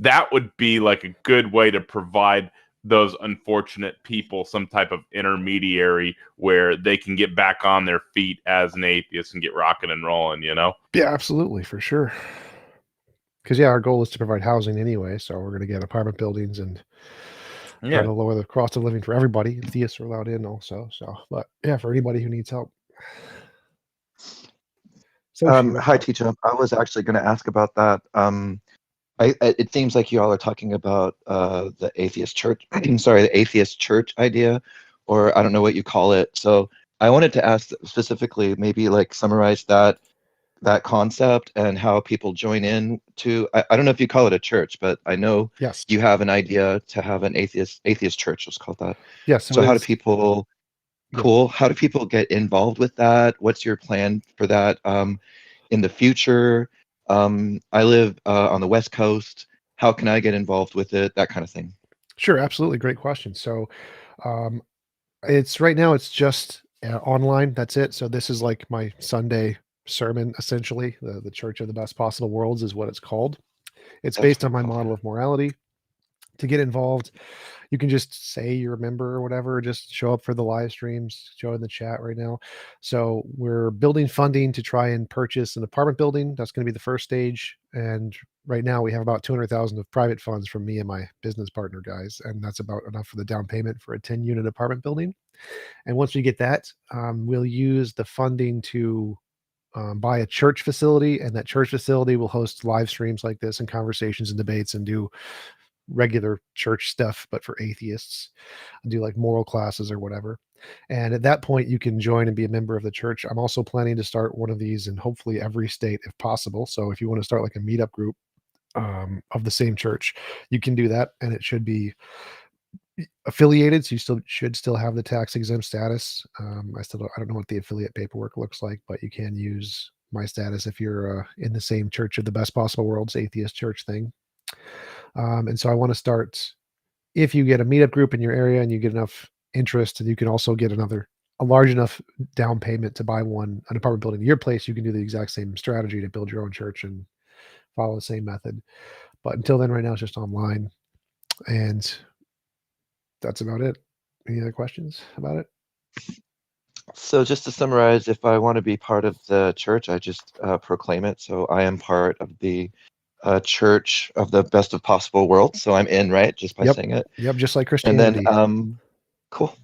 that would be like a good way to provide those unfortunate people some type of intermediary where they can get back on their feet as an atheist and get rocking and rolling, you know? Yeah, absolutely, for sure. Because our goal is to provide housing anyway, so we're going to get apartment buildings and try to lower the cost of living for everybody. Theists are allowed in also. So, but yeah, for anybody who needs help. So hi, TJump. I was actually going to ask about that. It seems like you all are talking about the atheist church. Sorry, the atheist church idea, or I don't know what you call it. So I wanted to ask specifically, maybe like summarize that concept and how people join in to. I don't know if you call it a church, but I know yes, you have an idea to have an atheist church. Let's call that. Yes. So how do people? Cool. How do people get involved with that? What's your plan for that in the future? I live on the West Coast. How can I get involved with it? That kind of thing. Sure, absolutely. Great question. So it's right now, it's just online. That's it. So this is like my Sunday sermon, essentially. The Church of the Best Possible Worlds is what it's called. It's based on my model of morality. To get involved, you can just say you're a member or whatever, just show up for the live streams, show in the chat right now. So we're building funding to try and purchase an apartment building. That's going to be the first stage. And right now we have about 200,000 of private funds from me and my business partner guys. And that's about enough for the down payment for a 10-unit apartment building. And once we get that, we'll use the funding to buy a church facility, and that church facility will host live streams like this and conversations and debates and do regular church stuff, but for atheists, do like moral classes or whatever. And at that point, you can join and be a member of the church. I'm also planning to start one of these in hopefully every state if possible. So if you want to start like a meetup group of the same church, you can do that, and it should be affiliated, so you should still have the tax exempt status. I don't know what the affiliate paperwork looks like, but you can use my status if you're in the same Church of the Best Possible Worlds atheist church thing. And so I want to start, if you get a meetup group in your area and you get enough interest, and you can also get a large enough down payment to buy an apartment building in your place, you can do the exact same strategy to build your own church and follow the same method. But until then, right now, it's just online. And that's about it. Any other questions about it? So just to summarize, if I want to be part of the church, I just proclaim it. So I am part of the Church of the Best of Possible Worlds. So I'm in, right? Just by saying it. Yep, just like Christianity. And then, cool.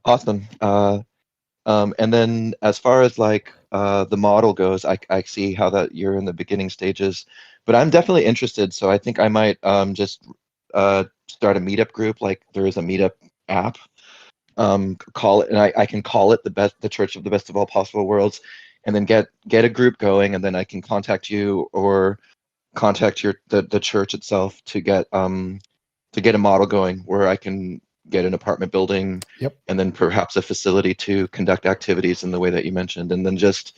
Awesome. And then as far as like the model goes, I see how that you're in the beginning stages, but I'm definitely interested. So I think I might just start a meetup group. Like there is a meetup app. Call it, and I can call it the Church of the Best of All Possible Worlds, and then get a group going, and then I can contact you or contact the church itself to get a model going where I can get an apartment building, and then perhaps a facility to conduct activities in the way that you mentioned, and then just,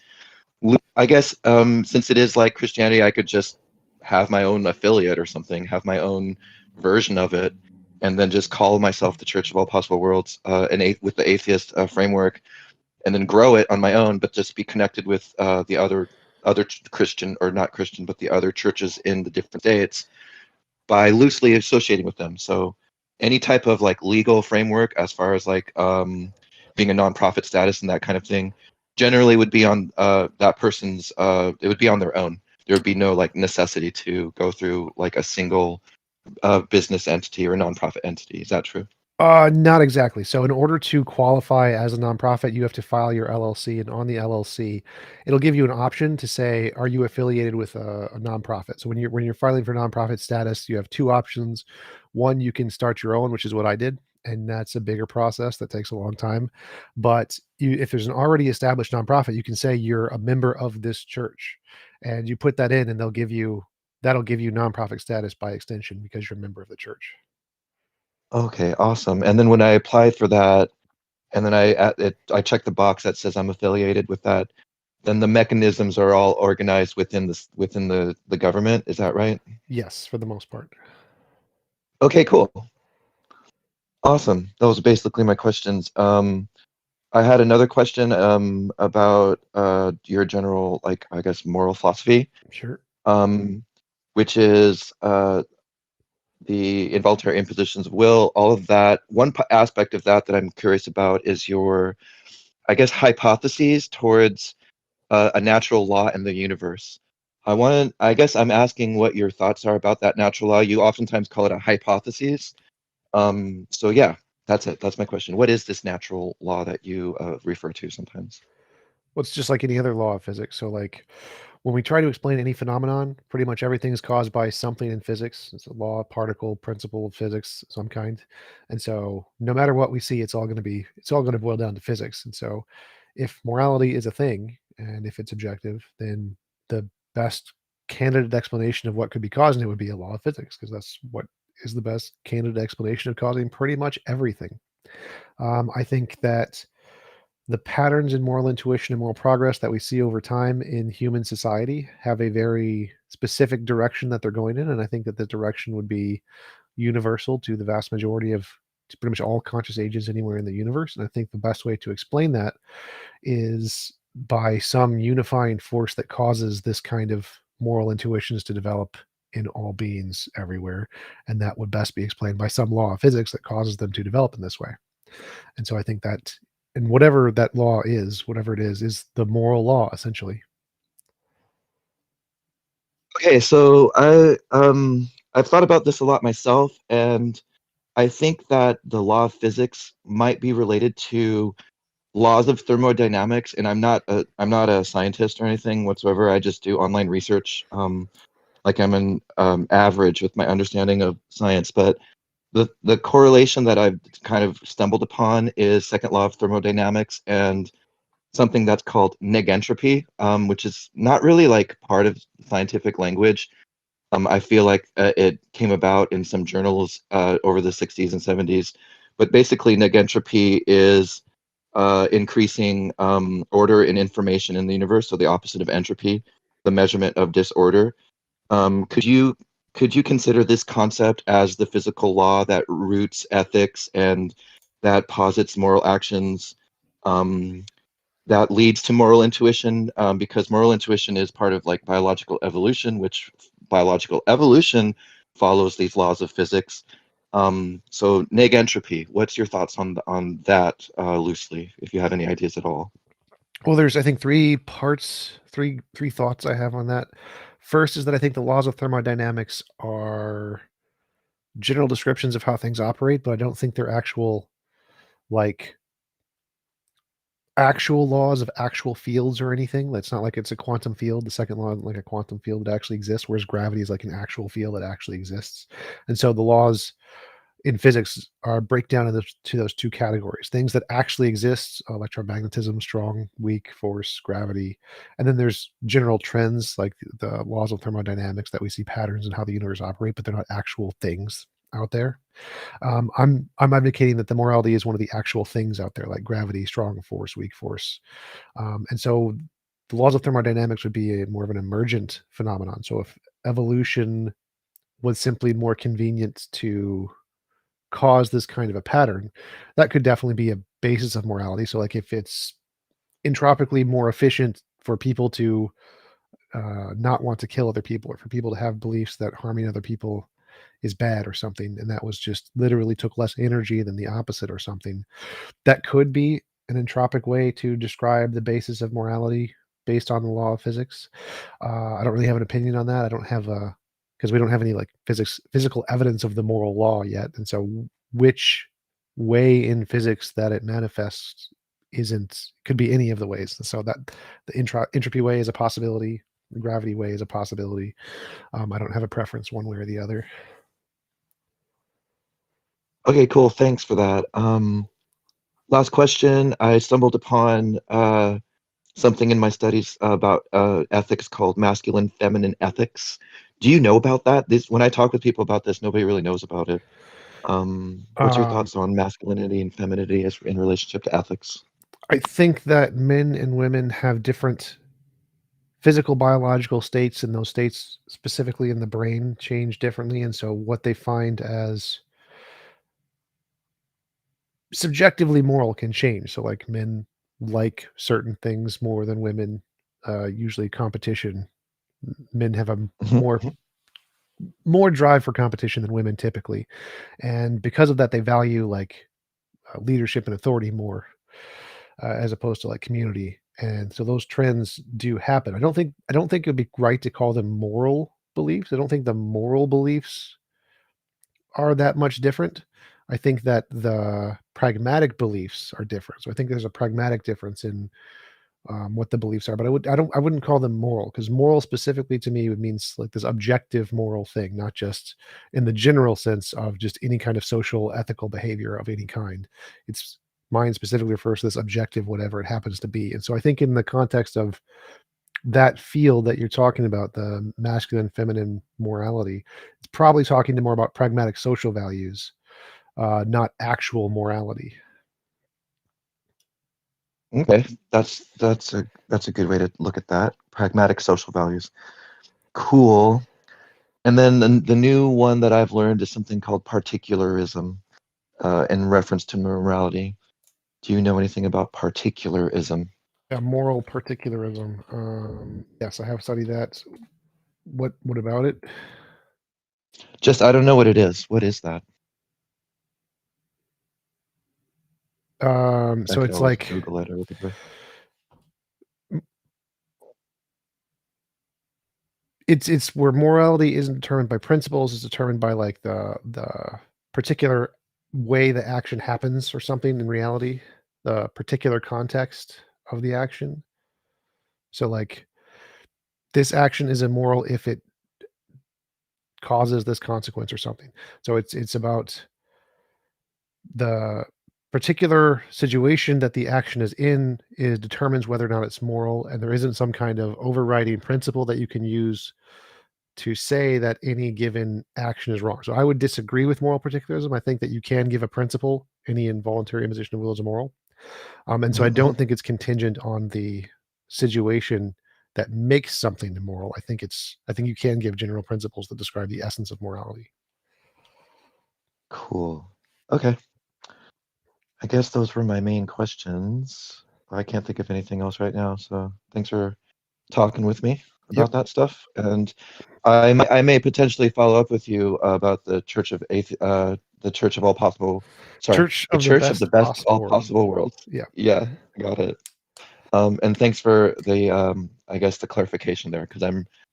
I guess, since it is like Christianity, I could just have my own affiliate or something, have my own version of it, and then just call myself the Church of All Possible Worlds, with the atheist framework, and then grow it on my own, but just be connected with the other Christian, or not Christian, but the other churches in the different states by loosely associating with them. So any type of like legal framework as far as like being a nonprofit status and that kind of thing generally would be on that person's, it would be on their own. There would be no like necessity to go through like a single business entity or nonprofit entity. Is that true? Not exactly. So in order to qualify as a nonprofit, you have to file your LLC, and on the LLC, it'll give you an option to say, are you affiliated with a nonprofit? So when you're filing for nonprofit status, you have two options. One, you can start your own, which is what I did, and that's a bigger process that takes a long time. But if there's an already established nonprofit, you can say you're a member of this church, and you put that in, and that'll give you nonprofit status by extension because you're a member of the church. Okay, awesome. And then when I apply for that, and then I check the box that says I'm affiliated with that, then the mechanisms are all organized within the government. Is that right? Yes, for the most part. Okay, cool. Awesome. Those are basically my questions. I had another question about your general, like, I guess, moral philosophy. Sure. Which is the involuntary impositions of will, all of that. One aspect of that that I'm curious about is your, I guess, hypotheses towards a natural law in the universe. I guess I'm asking what your thoughts are about that natural law. You oftentimes call it a hypothesis. So yeah, that's it. That's my question. What is this natural law that you refer to sometimes? Well, it's just like any other law of physics. So, like, when we try to explain any phenomenon, pretty much everything is caused by something in physics. It's a law, particle, principle of physics, some kind. And so, no matter what we see, it's all going to boil down to physics. And so, if morality is a thing and if it's objective, then the best candidate explanation of what could be causing it would be a law of physics, because that's what is the best candidate explanation of causing pretty much everything. I think that the patterns in moral intuition and moral progress that we see over time in human society have a very specific direction that they're going in. And I think that the direction would be universal to the vast majority of, to pretty much all conscious agents anywhere in the universe. And I think the best way to explain that is by some unifying force that causes this kind of moral intuitions to develop in all beings everywhere. And that would best be explained by some law of physics that causes them to develop in this way. And so I think that, and whatever that law is, whatever it is the moral law essentially. Okay, so I've thought about this a lot myself, and I think that the law of physics might be related to laws of thermodynamics. And I'm not a scientist or anything whatsoever. I just do online research. Like I'm an average with my understanding of science, but the correlation that I've kind of stumbled upon is second law of thermodynamics and something that's called negentropy, which is not really like part of scientific language. I feel like it came about in some journals over the 60s and 70s. But basically, negentropy is increasing order and information in the universe, so the opposite of entropy, the measurement of disorder. Could you consider this concept as the physical law that roots ethics and that posits moral actions um, that leads to moral intuition? Because moral intuition is part of like biological evolution, which biological evolution follows these laws of physics. So negentropy, what's your thoughts on that loosely, if you have any ideas at all? Well, there's, I think, three parts, three thoughts I have on that. First is that I think the laws of thermodynamics are general descriptions of how things operate, but I don't think they're like actual laws of actual fields or anything. It's not like it's a quantum field. The second law, like a quantum field that actually exists, whereas gravity is like an actual field that actually exists. And so the laws in physics are breakdown to those two categories: things that actually exist, electromagnetism, strong, weak, force, gravity. And then there's general trends like the laws of thermodynamics that we see patterns in how the universe operate, but they're not actual things out there. I'm advocating that the morality is one of the actual things out there, like gravity, strong force, weak force. And so the laws of thermodynamics would be more of an emergent phenomenon. So if evolution was simply more convenient to cause this kind of a pattern, that could definitely be a basis of morality. So like if it's entropically more efficient for people to not want to kill other people, or for people to have beliefs that harming other people is bad or something, and that was just literally took less energy than the opposite or something, that could be an entropic way to describe the basis of morality based on the law of physics. I don't really have an opinion on that. I don't have a, because we don't have any like physical evidence of the moral law yet, and so which way in physics that it manifests isn't, could be any of the ways. And so that the entropy way is a possibility, the gravity way is a possibility. I don't have a preference one way or the other. Okay, cool. Thanks for that. Last question. I stumbled upon something in my studies about ethics called masculine feminine ethics. Do you know about that? This, when I talk with people about this, nobody really knows about it. What's your Um, thoughts on masculinity and femininity as in relationship to ethics? I think that men and women have different physical biological states, and those states specifically in the brain change differently. And so what they find as subjectively moral can change. So like men like certain things more than women, usually competition. Men have a more more drive for competition than women typically, and because of that, they value like leadership and authority more as opposed to like community. And so those trends do happen. I don't think it would be right to call them moral beliefs. I don't think the moral beliefs are that much different. I think that the pragmatic beliefs are different. So I think there's a pragmatic difference in what the beliefs are, but I wouldn't call them moral, because moral specifically to me would means like this objective moral thing, not just in the general sense of just any kind of social ethical behavior of any kind. It's mine specifically refers to this objective, whatever it happens to be. And so I think in the context of that field that you're talking about, the masculine, feminine morality, it's probably talking to more about pragmatic social values, not actual morality. Okay, that's a good way to look at that. Pragmatic social values. Cool. And then the new one that I've learned is something called particularism, in reference to morality. Do you know anything about particularism? Yeah, moral particularism. Yes, I have studied that. What about it? Just, I don't know what it is. What is that? I So could it's always like Google it or whatever. it's where morality isn't determined by principles, it's determined by like the particular way the action happens or something in reality, the particular context of the action. So like this action is immoral if it causes this consequence or something. So it's about the particular situation that the action is in is determines whether or not it's moral, and there isn't some kind of overriding principle that you can use to say that any given action is wrong. So I would disagree with moral particularism. I think that you can give a principle, any involuntary imposition of will is immoral. And so I Mm-hmm. don't think it's contingent on the situation that makes something immoral. I think you can give general principles that describe the essence of morality. Cool. Okay. I guess those were my main questions. I can't think of anything else right now, so thanks for talking with me Yep. about that stuff. And I may potentially follow up with you about the the Church of All Possible, sorry, Church the of the Church of Best the Best Possible All World. Possible Worlds. Yeah. Yeah, I got it. And thanks for the I guess the clarification there, because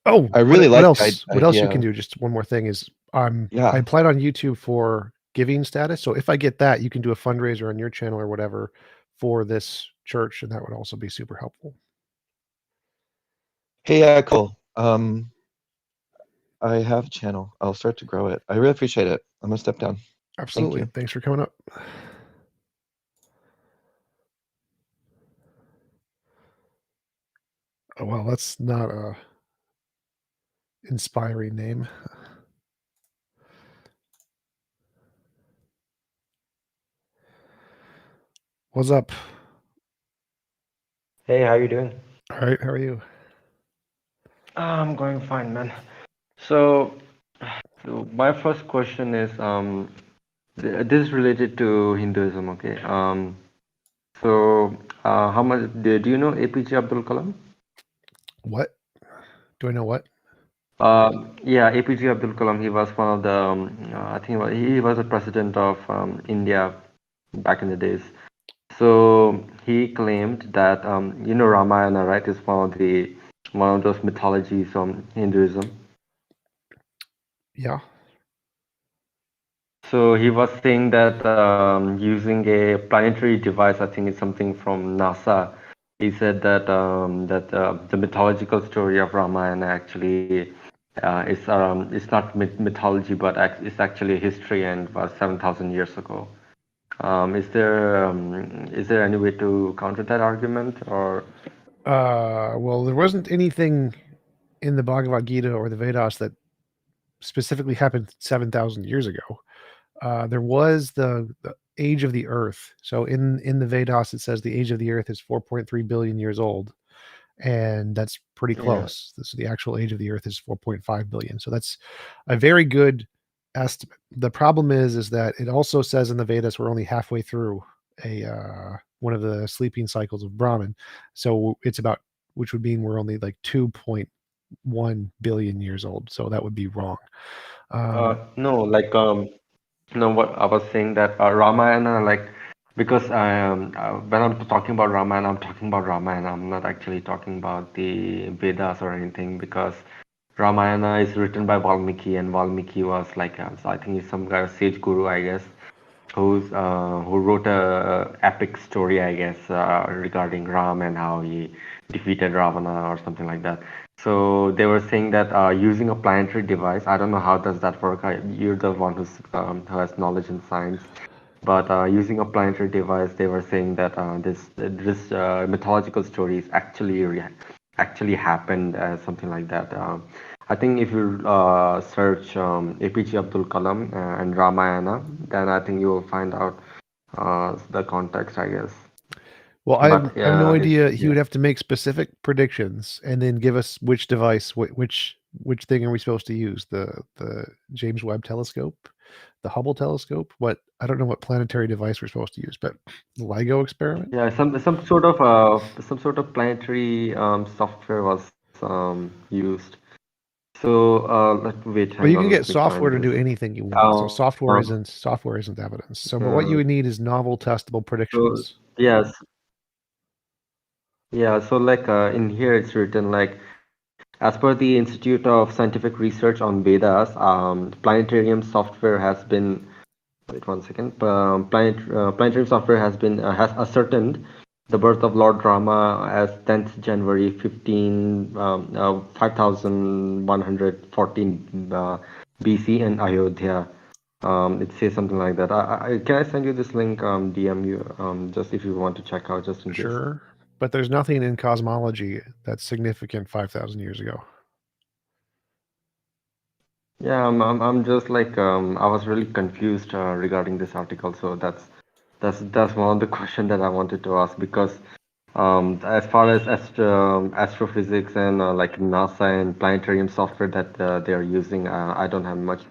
Oh, I really what like the else? What else you can idea. do? Just one more thing is I Yeah. applied on YouTube for giving status. So if I get that, you can do a fundraiser on your channel or whatever for this church, and that would also be super helpful. Hey, yeah, cool. I have a channel. I'll start to grow it. I really appreciate it. I'm gonna step down. Thank Absolutely. you. Thanks for coming up. Oh, well, that's not a inspiring name. What's up? Hey, how you doing? All right, how are you? I'm going fine, man. So, so my first question is this is related to Hinduism, okay? How much do you know APJ Abdul Kalam? What? Do I know what? Yeah, APJ Abdul Kalam. He was one of the I think he was the president of India back in the days. So he claimed that you know Ramayana, right, is one of those mythologies from Hinduism. Yeah. So he was saying that using a planetary device, I think it's something from NASA. He said that the mythological story of Ramayana actually it's not mythology, but it's actually history and was 7,000 years ago. Is there any way to counter that argument or? Well, there wasn't anything in the Bhagavad Gita or the Vedas that specifically happened 7,000 years ago. There was the age of the Earth. So in the Vedas, it says the age of the Earth is 4.3 billion years old, and that's pretty Yeah. close. So the actual age of the Earth is 4.5 billion. So that's a very good estimate. The problem is that it also says in the Vedas we're only halfway through a one of the sleeping cycles of Brahman. So it's about, which would mean we're only like 2 point 1 billion years old. So that would be wrong. No, like no, what I was saying that Ramayana, like because when I'm talking about Ramayana, I'm talking about Ramayana. I'm not actually talking about the Vedas or anything because Ramayana is written by Valmiki, and Valmiki was like so I think he's some kind of sage guru, I guess, who wrote a epic story, I guess, regarding Ram and how he defeated Ravana or something like that. So they were saying that using a planetary device, I don't know how does that work. You're the one who has knowledge in science. But using a planetary device, they were saying that this mythological story is actually happened, something like that. I think if you search APJ Abdul Kalam and Ramayana, then I think you will find out the context, I guess. Well, But I have no yeah, idea. He would have to make specific predictions and then give us which device, which thing are we supposed to use? The James Webb Telescope, the Hubble telescope. What I don't know what planetary device we're supposed to use, but the LIGO experiment. yeah, some sort of planetary software was used. So wait, Well, hang you can on, get let me software find to this. do anything you want. So software Um, isn't evidence. So, but what you would need is novel testable so predictions. yes, yeah. So like in here it's written like as per the Institute of Scientific Research on Vedas, planetarium software has been wait one second. Planetary software has ascertained the birth of Lord Rama as 10th January 5114 BC in Ayodhya. It says something like that. Can I send you this link? DM you just if you want to check out, just in case. Sure, but there's nothing in cosmology that's significant 5,000 years ago. Yeah, I'm just like I was really confused regarding this article, so that's one of the question that I wanted to ask because as far as astrophysics and like NASA and planetarium software that they are using, I don't have much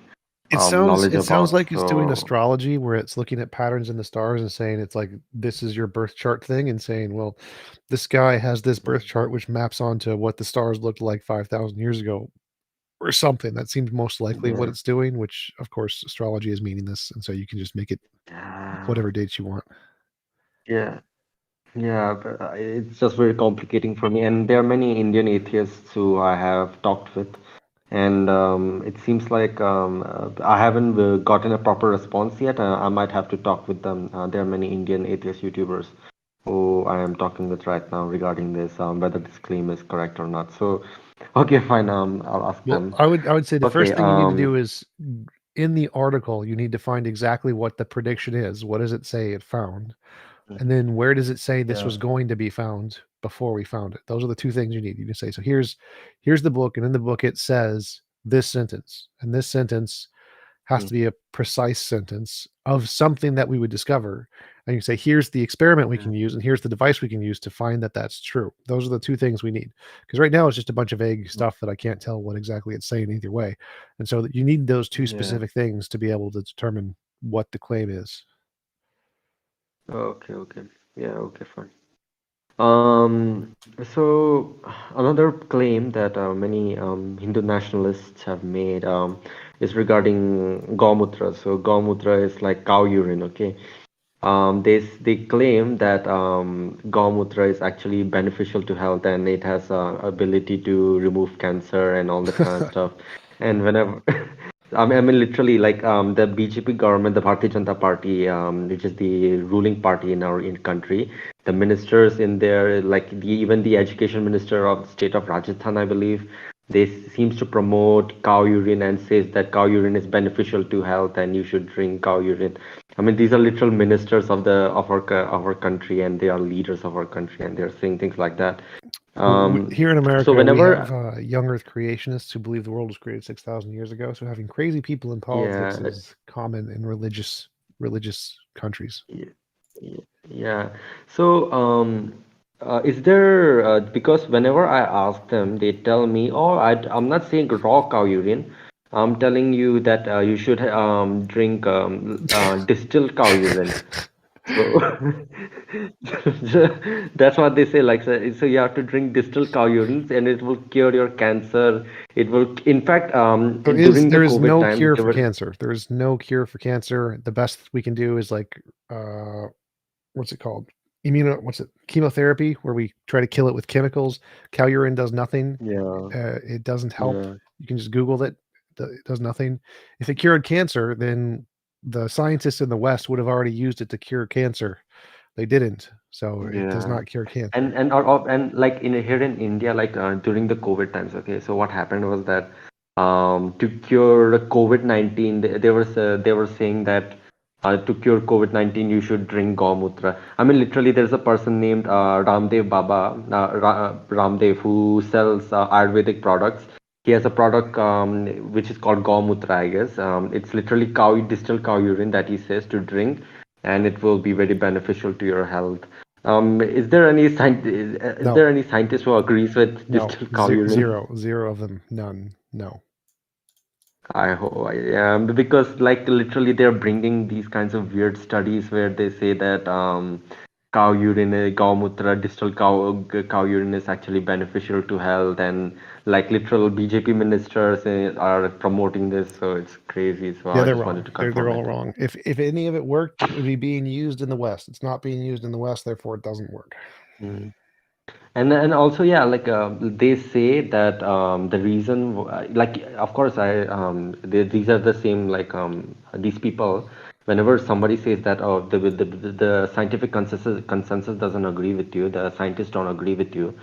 knowledge It sounds about. like it's doing astrology where it's looking at patterns in the stars and saying it's like this is your birth chart thing and saying, well, this guy has this birth chart which maps onto what the stars looked like 5,000 years ago or something. That seems most likely what Yeah, it's doing, which of course astrology is meaningless, and so you can just make it yeah, whatever dates you want. yeah. Yeah, but it's just very complicating for me. And there are many Indian atheists who I have talked with, and it seems like I haven't gotten a proper response yet. I might have to talk with them. There are many Indian atheist YouTubers who I am talking with right now regarding this, whether this claim is correct or not. So, okay, fine. I'll ask Well, them. I would say the Okay. first thing you need to do is in the article, you need to find exactly what the prediction is. What does it say it found? And then where does it say this Yeah. was going to be found before we found it? Those are the two things you need. You can say, so here's the book, and in the book it says this sentence, and this sentence has to be a precise sentence of something that we would discover. And you say, here's the experiment we can use, and here's the device we can use to find that that's true. Those are the two things we need. Because right now it's just a bunch of vague stuff that I can't tell what exactly it's saying either way. And so you need those two Yeah. specific things to be able to determine what the claim is. Okay. Okay. Yeah. Okay. Fine. Um, so another claim that many Hindu nationalists have made is regarding Gaumutra. So Gaumutra is like cow urine, okay? They claim that Gaumutra is actually beneficial to health and it has ability to remove cancer and all that kind of stuff. And whenever I mean literally like the BJP government, the Bharatiya Janata Party, which is the ruling party in our country, the ministers in there, like even the education minister of the state of Rajasthan, I believe, they seems to promote cow urine and says that cow urine is beneficial to health and you should drink cow urine. I mean, these are literal ministers of our country, and they are leaders of our country, and they're saying things like that. Here in So America, we whenever, have young Earth creationists who believe the world was created 6,000 years ago. So having crazy people in politics yeah, is common in religious countries. y- yeah. So is there because whenever I ask them, they tell me, "Oh, I'm not saying raw cow urine. I'm telling you that you should drink distilled cow urine." So that's what they say. Like, so you have to drink distilled cow urine, and it will cure your cancer. It will, in fact, during the There is COVID no time, cure there for were, cancer. There is no cure for cancer. The best we can do is like what's it called? Chemotherapy, where we try to kill it with chemicals. Cow urine does nothing. yeah, It doesn't help. yeah, You can just Google it. It does nothing. If it cured cancer, then the scientists in the West would have already used it to cure cancer. They didn't, so it does yeah. not cure cancer. And like in here in India, like during the COVID times, okay. So what happened was that to cure the COVID-19, they were saying that to cure COVID-19, you should drink Gaumutra. I mean, literally, there's a person named Ramdev Baba, Ramdev, who sells Ayurvedic products. He has a product which is called Gaumutra, I guess. It's literally distilled cow urine that he says to drink, and it will be very beneficial to your health. Is No, there any scientist who agrees with no, distilled cow urine? zero of them. None. No. I hope, yeah, because like literally they're bringing these kinds of weird studies where they say that cow urine, Gaumutra, cow urine is actually beneficial to health, and like literal BJP ministers are promoting this, so it's crazy. So Yeah, I they're just wanted wrong. to They're confirm all it. wrong. If any of it worked, it would be being used in the West. It's not being used in the West, therefore it doesn't work. Mm. And also, yeah, like they say that the reason like of course these are the same, like these people, whenever somebody says that, oh, the scientific consensus doesn't agree with you, the scientists don't agree with you,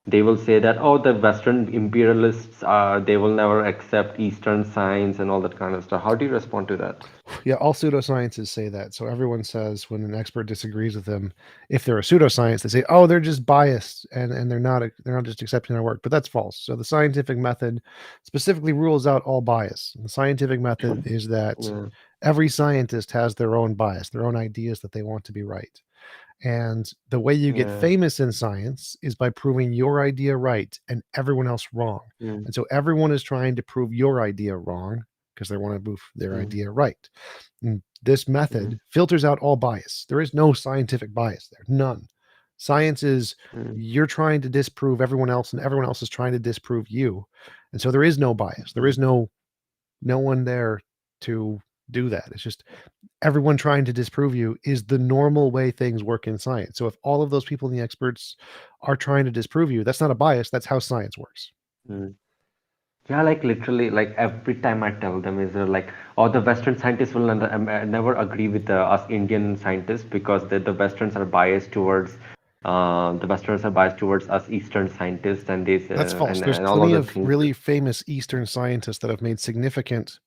they will say that, oh, the Western imperialists are, they will never accept Eastern science and all that kind of stuff. How do you respond to that? Yeah, all pseudosciences say that. So everyone says when an expert disagrees with them, if they're a pseudoscience, they say, "Oh, they're just biased and they're not just accepting our work." But that's false. So the scientific method specifically rules out all bias. And the scientific method is that Yeah, every scientist has their own bias, their own ideas that they want to be right. And the way you get yeah, famous in science is by proving your idea right and everyone else wrong. mm, And so everyone is trying to prove your idea wrong because they want to prove their mm, idea right. And this mm, method filters out all bias. There is no scientific bias there, none. Science is mm, you're trying to disprove everyone else, and everyone else is trying to disprove you. And so there is no bias. There is mm. no one there to do that. It's just everyone trying to disprove you is the normal way things work in science. So if all of those people and the experts are trying to disprove you, that's not a bias. That's how science works. Mm. Yeah, like literally, like every time I tell them is like, oh, the Western scientists will never agree with us Indian scientists because the Westerns are biased towards us Eastern scientists, and this That's false. There's and all plenty other of things. really famous Eastern scientists that have made significant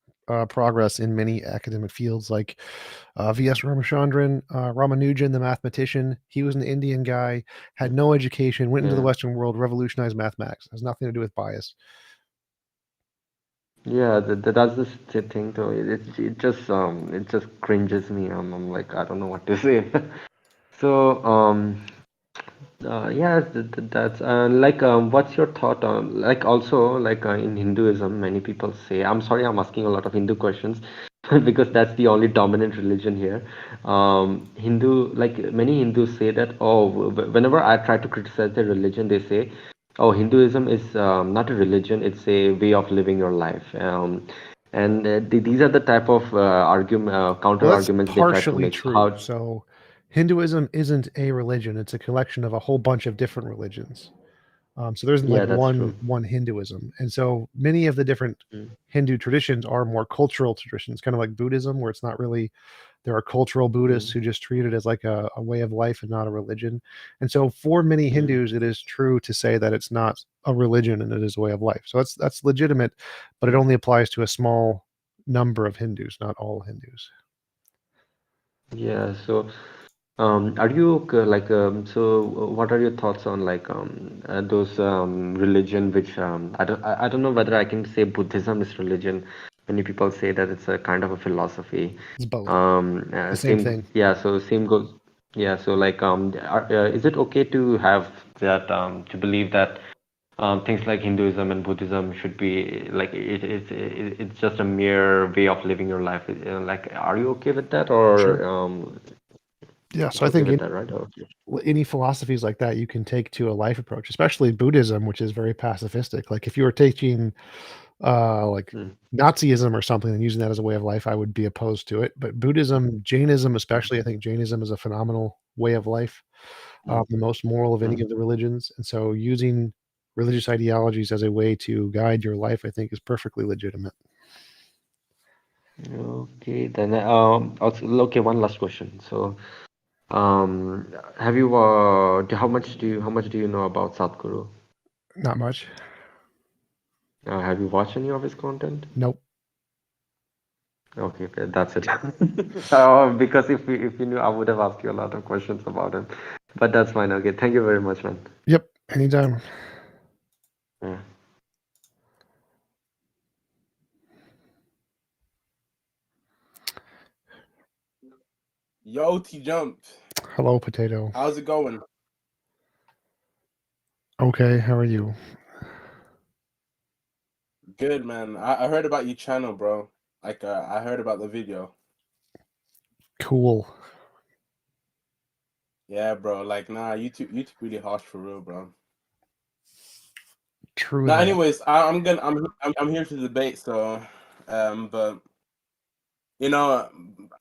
progress in many academic fields, like V.S. Ramanujan, the mathematician. He was an Indian guy, had no education, went into the Yeah, Western world, revolutionized mathematics. It has nothing to do with bias. yeah, that's the thing though. It just cringes me. I'm like, I don't know what to say. So yeah, that's like what's your thought on, like, also like in Hinduism, many people say, I'm sorry, I'm asking a lot of Hindu questions because that's the only dominant religion here. Like many Hindus say that, oh, whenever I try to criticize their religion, they say, oh, Hinduism is not a religion, it's a way of living your life. And these are the type of Well, counter that's arguments they try to partially make. So true. how? So, Hinduism isn't a religion; it's a collection of a whole bunch of different religions. So there isn't like Yeah, that's true. one Hinduism, and so many of the different Mm, Hindu traditions are more cultural traditions, kind of like Buddhism, where it's not really there are cultural Buddhists mm, who just treat it as like a way of life and not a religion. And so for many mm. Hindus, it is true to say that it's not a religion and it is a way of life. So that's legitimate, but it only applies to a small number of Hindus, not all Hindus. Yeah, so are you like what are your thoughts on like those religion which I don't know whether I can say Buddhism is religion. Many people say that it's a kind of a philosophy. It's both. The same Same, thing. yeah, so same goes. Yeah, so like is it okay to have that to believe that things like Hinduism and Buddhism should be like it's just a mere way of living your life? Like, are you okay with that, Sure. or Yeah, so I Okay, think with that, right? Okay. any philosophies like that you can take to a life approach, especially Buddhism, which is very pacifistic. Like if you were taking like Mm. Nazism or something and using that as a way of life, I would be opposed to it. But Buddhism, Jainism, especially, I think Jainism is a phenomenal way of life, the most moral of any of the religions. And so using religious ideologies as a way to guide your life, I think, is perfectly legitimate. Okay, then also, okay, one last question. So, have you how much do you know about Sadhguru? Not much. Have you watched any of his content? Nope. Okay, okay, that's it. Because if you knew, I would have asked you a lot of questions about him. But that's fine. Okay, thank you very much, man. Yep. Anytime. Yeah. Yo, TJump. Hello, Potato. How's it going? Okay, how are you? Good, man. I heard about your channel, bro. Like, I heard about the video. Cool. Yeah, bro. Like, nah, YouTube really harsh for real, bro. True Now, that. anyways, I'm here to debate. So, but you know,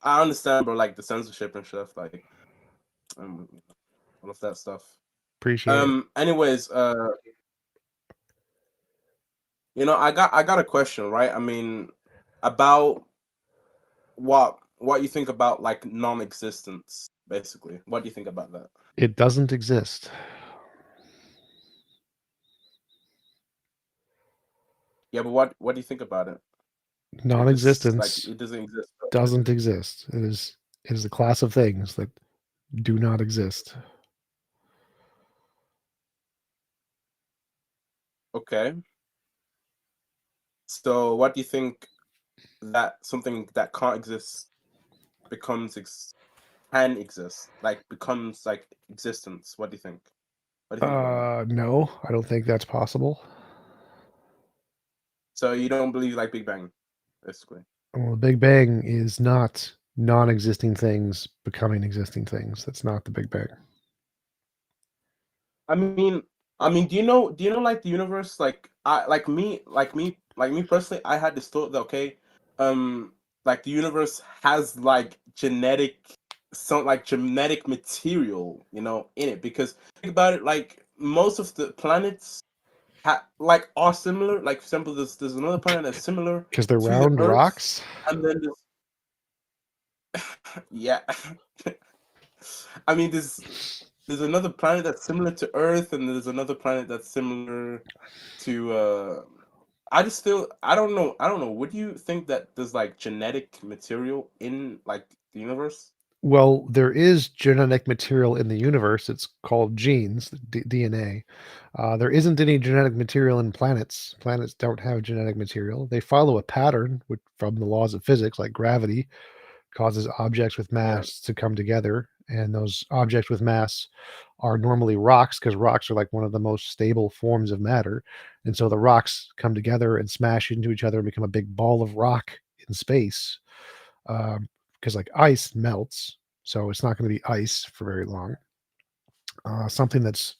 I understand, bro. Like the censorship and stuff, like, all of that stuff. Appreciate it. Anyways, you know, I got a question, right? I mean, about what you think about like non-existence, basically. What do you think about that? It doesn't exist. Yeah, but what do you think about it? If it's like Non-existence it doesn't exist. doesn't exist. It is a class of things that do not exist. Okay. So what do you think that something that can't exist can exist? Like becomes like existence. What do you think? What do you think about that? No, I don't think that's possible. So you don't believe like Big Bang, basically. Well, the Big Bang is not non-existing things becoming existing things. That's not the Big Bang. I mean, do you know like the universe? Like me personally, I had this thought that okay, like the universe has like genetic material, you know, in it. Because think about it, like most of the planets are similar. Like for example, there's another planet that's similar Because they're to the round Earth, rocks. and then yeah. I mean, there's another planet that's similar to Earth, and there's another planet that's similar to. I just feel I don't know. Would you think that there's like genetic material in like the universe? Well, there is genetic material in the universe. It's called genes, DNA. There isn't any genetic material in planets. Planets don't have genetic material. They follow a pattern from the laws of physics, like gravity causes objects with Yeah. mass to come together. And those objects with mass are normally rocks because rocks are like one of the most stable forms of matter. And so the rocks come together and smash into each other and become a big ball of rock in space. Because like ice melts, so it's not going to be ice for very long. Something that's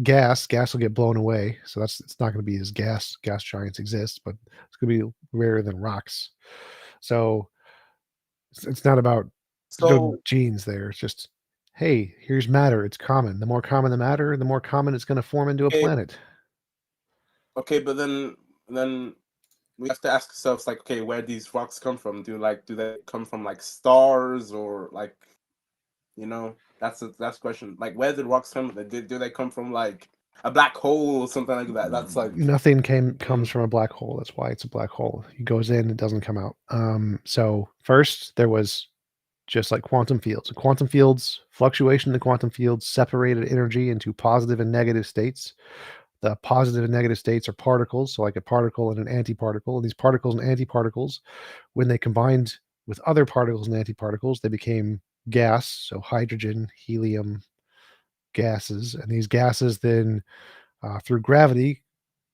gas will get blown away, so it's not going to be as gas giants exist, but it's going to be rarer than rocks. So it's not about there's no So genes there. It's just, hey, here's matter. It's common. The more common the matter, the more common it's going to form into a okay, planet. but then we have to ask ourselves like, okay, where these rocks come from? Do they come from like stars or like, you know? That's the question. Like, where did rocks come from? Do they come from like a black hole or something like that? That's like Nothing comes from a black hole. That's why it's a black hole. It goes in, it doesn't come out. So first there was just like quantum fields. Quantum fields, fluctuation in the quantum fields separated energy into positive and negative states. The positive and negative states are particles, so like a particle and an antiparticle. And these particles and antiparticles, when they combined with other particles and antiparticles, they became gas, so hydrogen, helium, gases. And these gases then, through gravity,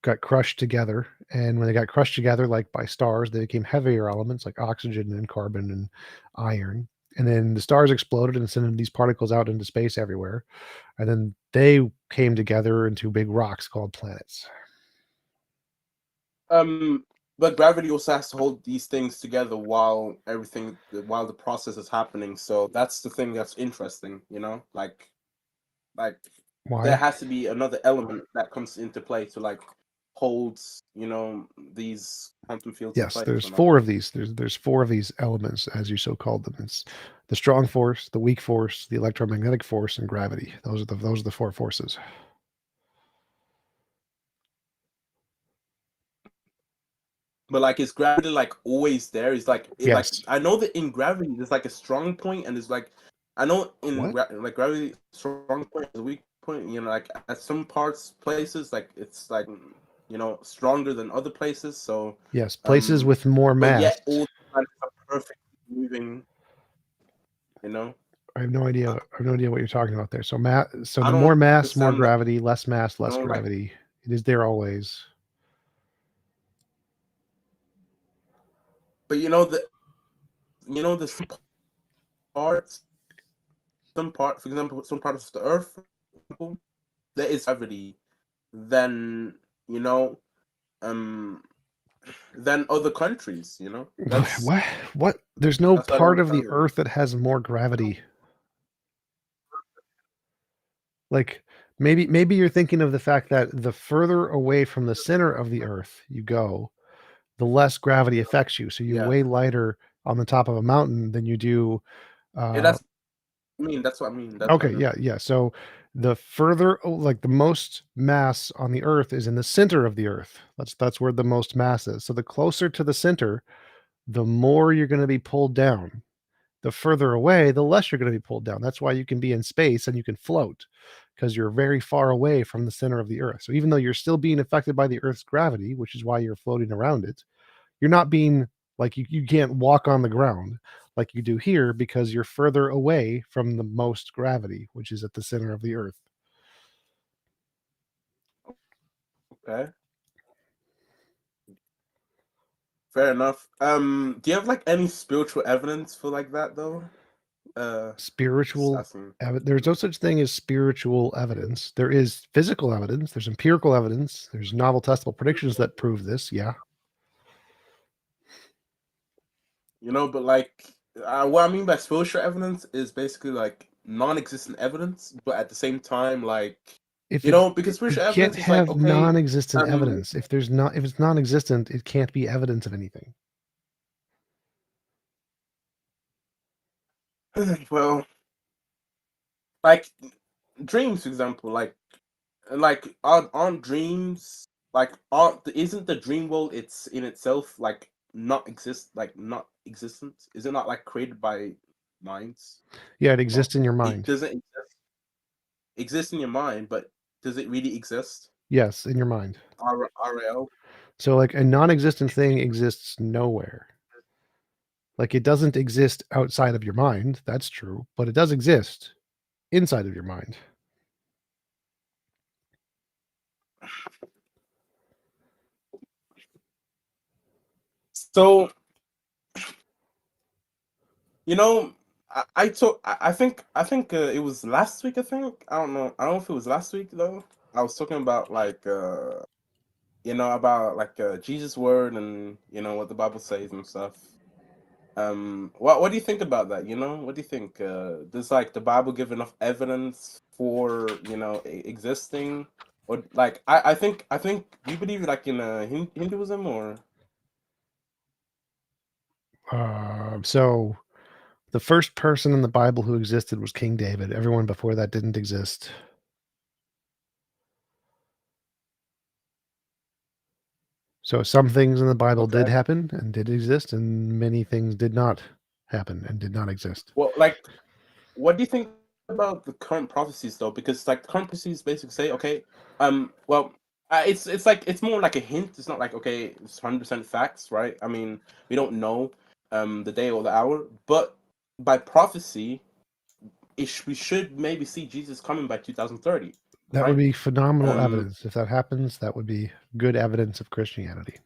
got crushed together. And when they got crushed together, like by stars, they became heavier elements like oxygen and carbon and iron. And then the stars exploded and sent these particles out into space everywhere. And then they came together into big rocks called planets. But gravity also has to hold these things together while the process is happening. So that's the thing that's interesting, you know, like Why? there has to be another element that comes into play to like holds, you know, these quantum fields in Yes, place. there's You know? four of these. There's four of these elements, as you so called them. It's the strong force, the weak force, the electromagnetic force, and gravity. Those are the four forces. But like, is gravity like always there? Is like like Yes. I know that in gravity there's like a strong point, and there's like I know in What? like gravity strong point is a weak point. You know, like at some places like it's like you know stronger than other places. So Yes, places with more but mass. yet all the planets are perfectly moving. You know, I have no idea. I have no idea what you're talking about there. So So I the don't more mass, more understand that. gravity. Less mass, less You know, like gravity. It is there always. but you know the parts, for example, some parts of the Earth, for example, there is gravity. Then you know, than other countries. You know, What? What? There's no that's what I don't part of the understand. Earth that has more gravity. Like maybe you're thinking of the fact that the further away from the center of the Earth you go, the less gravity affects you. So you're Yeah, way lighter on the top of a mountain than you do. yeah, that's what I mean. That's what Okay, I meant. yeah. So the further, like the most mass on the Earth is in the center of the Earth. That's where the most mass is. So the closer to the center, the more you're going to be pulled down. The further away, the less you're going to be pulled down. That's why you can be in space and you can float because you're very far away from the center of the Earth. So even though you're still being affected by the Earth's gravity, which is why you're floating around it, you're not being like you can't walk on the ground like you do here because you're further away from the most gravity, which is at the center of the Earth. Okay, fair enough. Do you have like any spiritual evidence for like that though? Just Spiritual asking. there's no such thing as spiritual evidence. There is physical evidence, there's empirical evidence, there's novel testable predictions that prove this. Yeah. You know, but like, what I mean by spiritual evidence is basically like non-existent evidence, but at the same time, like, If you it know, because You spiritual can't evidence is like, have okay, non-existent evidence. If it's non-existent, it can't be evidence of anything. well, like dreams, for example, like aren't dreams like aren't isn't the dream world it's in itself like not existent? Is it not like created by minds? Yeah, it Well, exists in your it mind. doesn't exist in your mind, but does it really exist? Yes, in your mind. RL? So like a non-existent thing exists nowhere. Like it doesn't exist outside of your mind. That's true, but it does exist inside of your mind. So, you know, I think it was last week. I think I don't know if it was last week though. I was talking about like about like Jesus' word and what the Bible says and stuff. What do you think about that? You know, what do you think? Does like the Bible give enough evidence for existing, or like I think do you believe like in Hinduism or So the first person in the Bible who existed was King David. Everyone before that didn't exist. So some things in the Bible did okay? happen and did exist, and many things did not happen and did not exist. Well, like what do you think about the current prophecies though? Because like current prophecies basically say, okay, well, it's like it's more like a hint. It's not like okay, it's 100% facts, right? I mean, we don't know the day or the hour, but by prophecy, we should maybe see Jesus coming by 2030, That would right? be phenomenal Um, evidence. If that happens, that would be good evidence of Christianity.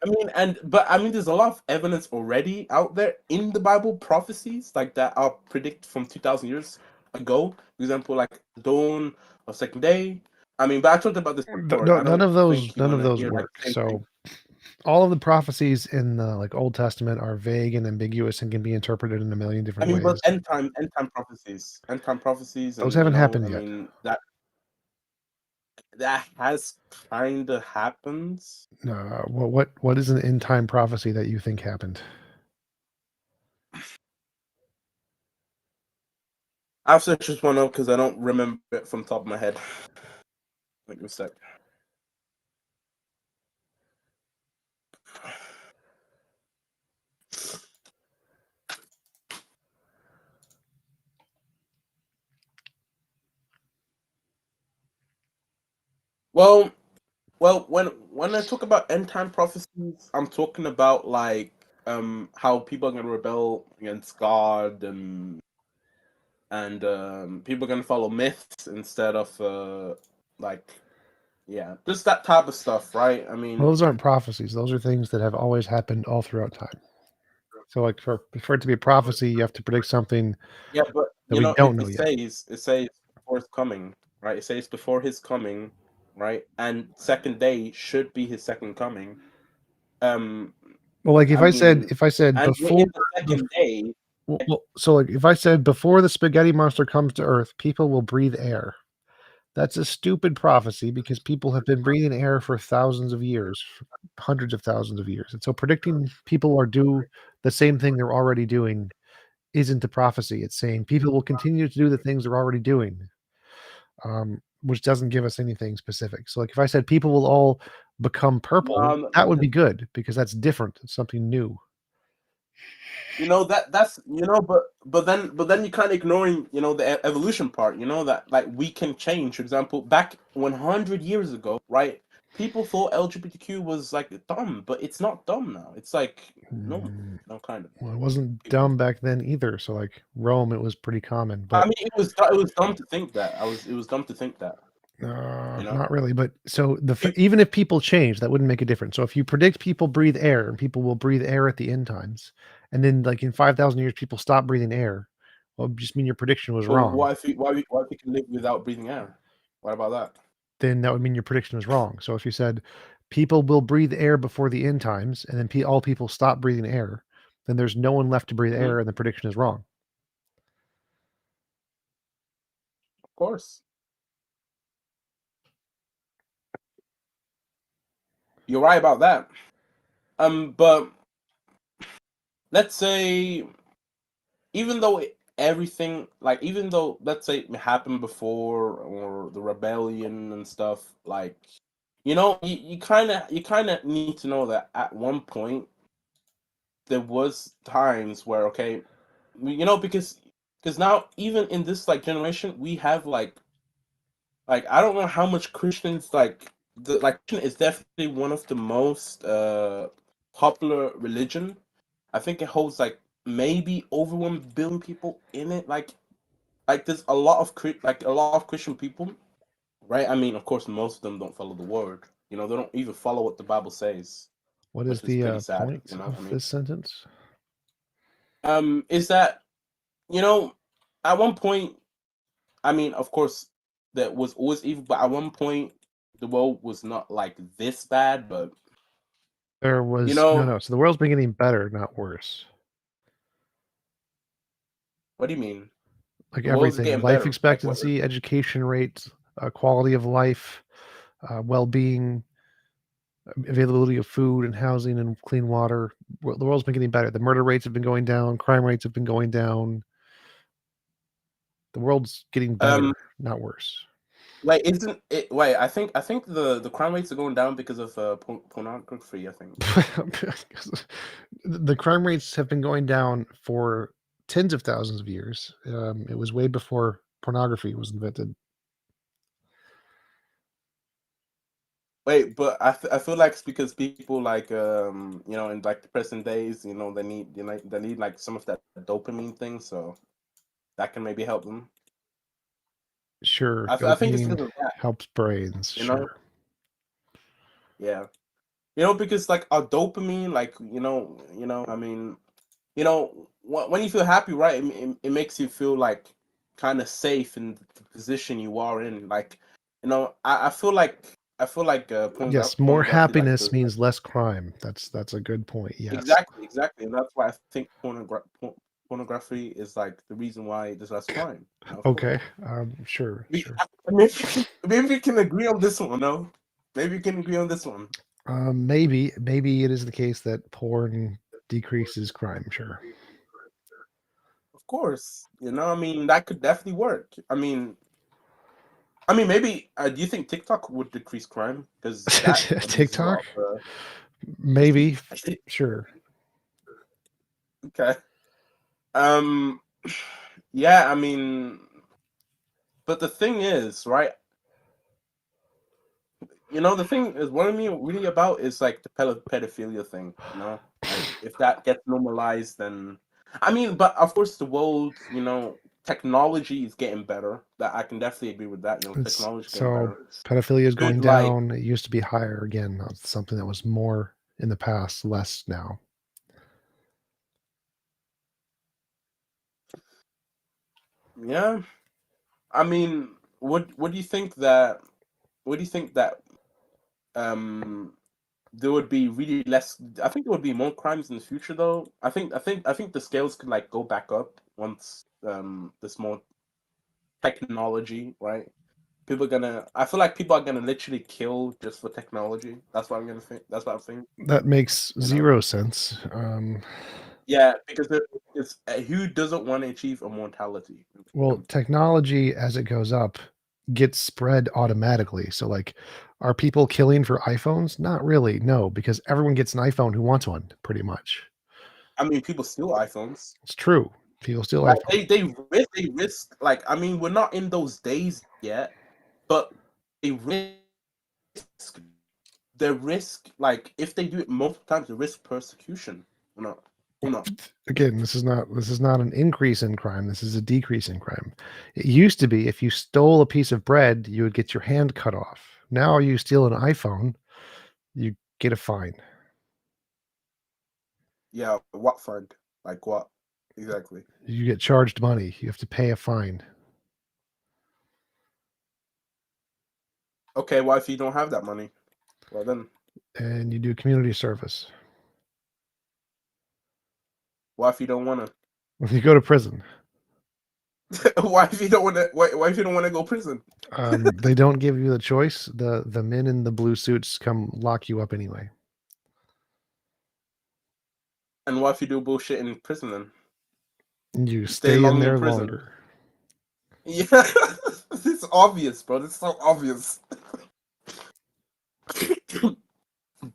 there's a lot of evidence already out there in the Bible, prophecies like that are predict from 2,000 years ago. For example, like dawn of second day. But I talked about this before. I None don't of those think you want to hear like work. the same thing. So all of the prophecies in the like Old Testament are vague and ambiguous and can be interpreted in a million different ways. But end time prophecies, Those and haven't happened yet. that has kind of happened. What is an end time prophecy that you think happened? I'll search this one up because I don't remember it from the top of my head. Wait a sec. Well, when I talk about end time prophecies, I'm talking about like how people are gonna rebel against God and people are gonna follow myths instead of just that type of stuff, right? Well, those aren't prophecies. Those are things that have always happened all throughout time. So, like for it to be a prophecy, you have to predict something yeah, but that we don't know yet. it says before his coming, right? It says before his coming, right? And second day should be his second coming. Well, like if I said and before in the second day, so like if I said before the spaghetti monster comes to Earth, people will breathe air. That's a stupid prophecy because people have been breathing air for thousands of years, hundreds of thousands of years. And so predicting people are do the same thing they're already doing isn't a prophecy. It's saying people will continue to do the things they're already doing, which doesn't give us anything specific. So, like if I said people will all become purple, that would be good because that's different. It's something new. but then you're kind of ignoring the evolution part. That like we can change. For example, back 100 years ago, right? People thought LGBTQ was like dumb, but it's not dumb now. It's like no, kind of. Well, it wasn't dumb back then either. So, like Rome, it was pretty common. But it was dumb to think that. It was dumb to think that. Not really. But so even if people change, that wouldn't make a difference. So if you predict people breathe air and people will breathe air at the end times, and then like in 5,000 years people stop breathing air, well, it just mean your prediction was wrong. Why if we can live without breathing air? What about that? Then that would mean your prediction was wrong. So if you said people will breathe air before the end times, and then all people stop breathing air, then there's no one left to breathe air, and the prediction is wrong. Of course. You're right about that. But let's say, even though let's say it happened before, or the rebellion and stuff, like you kind of need to know that at one point there was times where because now even in this like generation we have like I don't know how much Christians Christian is definitely one of the most popular religion. I think it holds like maybe over 1 billion people in it. Like there's a lot of Christian people, right? Of course, most of them don't follow the word. They don't even follow what the Bible says. What is the point of this sentence? Is that at one point, of course, that was always evil, but at one point the world was not like this bad, but there was no. So the world's been getting better, not worse. What do you mean? Like everything, life expectancy, education rates, quality of life, well-being, availability of food and housing and clean water. The world's been getting better. The murder rates have been going down. Crime rates have been going down. The world's getting better, not worse. Wait, isn't it? Wait, I think the crime rates are going down because of pornography. I think the crime rates have been going down for tens of thousands of years. It was way before pornography was invented. Wait, but I feel like it's because people in like the present days, they need like some of that dopamine thing, so that can maybe help them. Sure, I think it's because of that. Helps brains. Sure. Yeah. You know, because like our dopamine, like I mean, when you feel happy, right? It makes you feel like kind of safe in the position you are in. Like, I feel like Yes, more pornography like happiness does like means less crime. That's a good point. Yes. exactly, and that's why I think pornography is like the reason why there's less crime. Of course. Okay. Sure, We, sure. maybe we can agree on this one. No, maybe we can agree on this one. Maybe it is the case that porn decreases crime. Sure. Of course, I mean that could definitely work. I mean, maybe. Do you think TikTok would decrease crime? Because that abuses a TikTok? lot Maybe. Sure. Okay. Um. Yeah. I mean, but the thing is, right? The thing is, what I'm really about is like the pedophilia thing. Like if that gets normalized, then I mean, but of course, the world, technology is getting better. That I can definitely agree with that. Technology is getting So better. pedophilia is going Could like down. It used to be higher again. That's something that was more in the past, less now. Yeah. I mean, what do you think that? What do you think that? There would be really less. I think there would be more crimes in the future, though. I think the scales could like go back up once there's more technology, right? People are gonna. I feel like people are gonna literally kill just for technology. That's what I'm gonna think. That's what I think. That makes You know. zero sense. Yeah, because it's who doesn't want to achieve immortality? Well, technology as it goes up gets spread automatically. So, like, are people killing for iPhones? Not really, no, because everyone gets an iPhone who wants one, pretty much. I mean, people steal iPhones. It's true. People steal Like iPhones. they risk. Like I mean, we're not in those days yet, but they risk like if they do it multiple times, they risk persecution. No. Again, this is not an increase in crime. This is a decrease in crime. It used to be if you stole a piece of bread, you would get your hand cut off. Now you steal an iPhone, you get a fine. Yeah, what fine? Like what? Exactly. You get charged money. You have to pay a fine. Okay, what if you don't have that money? Well then, And you do community service. what if you don't want You go to prison. to? Why if you don't want to? Why if you don't want to go prison? They don't give you the choice. The men in the blue suits come lock you up anyway. And what if you do bullshit in prison then? You Stay stay in long in there prison. longer. Yeah, it's obvious, bro. It's so obvious.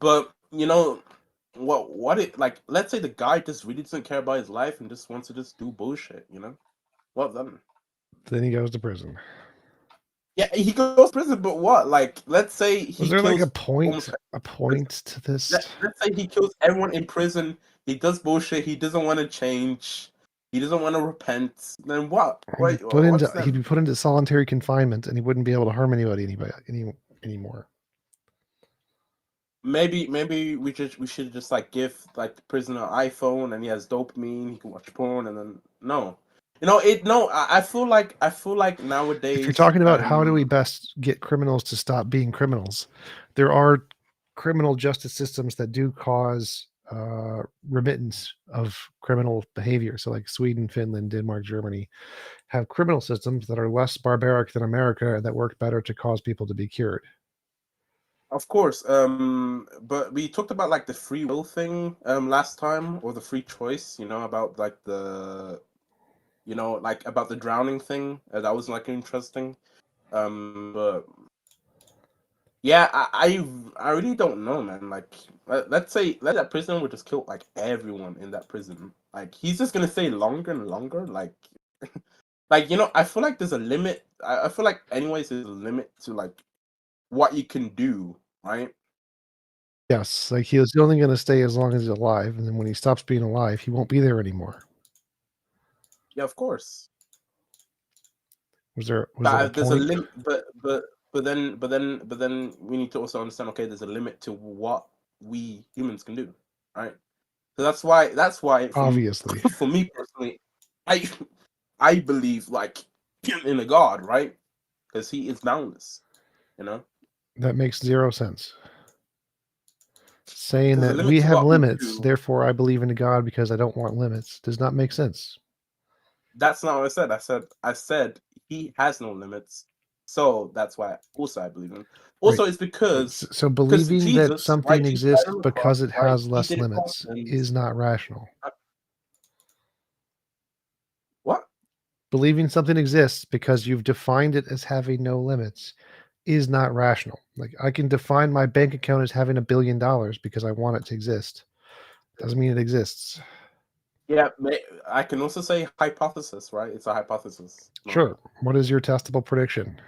But what it like? Let's say the guy just really doesn't care about his life and just wants to just do bullshit. Well then. Then he goes to prison. Yeah, he goes to prison, but what? Like, let's say Was he there like kills almost. a point to this? Let's say he kills everyone in prison. He does bullshit. He doesn't want to change. He doesn't want to repent. Then what? Wait, what's He'd then? be put into solitary confinement, and he wouldn't be able to harm anybody anymore. Maybe we should just like give like the prisoner an iPhone and he has dopamine. He can watch porn and then no, no. I feel like If you're nowadays. talking about how do we best get criminals to stop being criminals, there are criminal justice systems that do cause remittance of criminal behavior. So, like Sweden, Finland, Denmark, Germany have criminal systems that are less barbaric than America and that work better to cause people to be cured. Of course, but we talked about like the free will thing last time, or the free choice, about like like about the drowning thing. That was like interesting. But yeah, I really don't know, man. Like, let's say that prisoner would just kill like everyone in that prison. Like, he's just gonna stay longer and longer. Like, I feel like there's a limit. I feel like, anyways, there's a limit to like what you can do, right? Yes, like he was only going to stay as long as he's alive, and then when he stops being alive, he won't be there anymore. Yeah, of course. Was there a There's a point? limit, but then we need to also understand. Okay, there's a limit to what we humans can do, right? So that's why Obviously. for me personally, I believe like in a God, right? Because he is boundless, you know. That makes zero sense. Saying Because the that we limits of have what we limits, do, therefore I believe in a God because I don't want limits, does not make sense. that's not what I said. I said he has no limits, so that's why also I believe in him. Also, Right. it's because So believing that Jesus, something right? Jesus died exists on the because cross, it right? has He less did it for our limits sins. is not rational. What? Believing something exists because you've defined it as having no limits is not rational. Like I can define my bank account as having $1 billion because I want it to exist. Doesn't mean it exists. Yeah, I can also say hypothesis, right? It's a hypothesis. Sure. What is your testable prediction?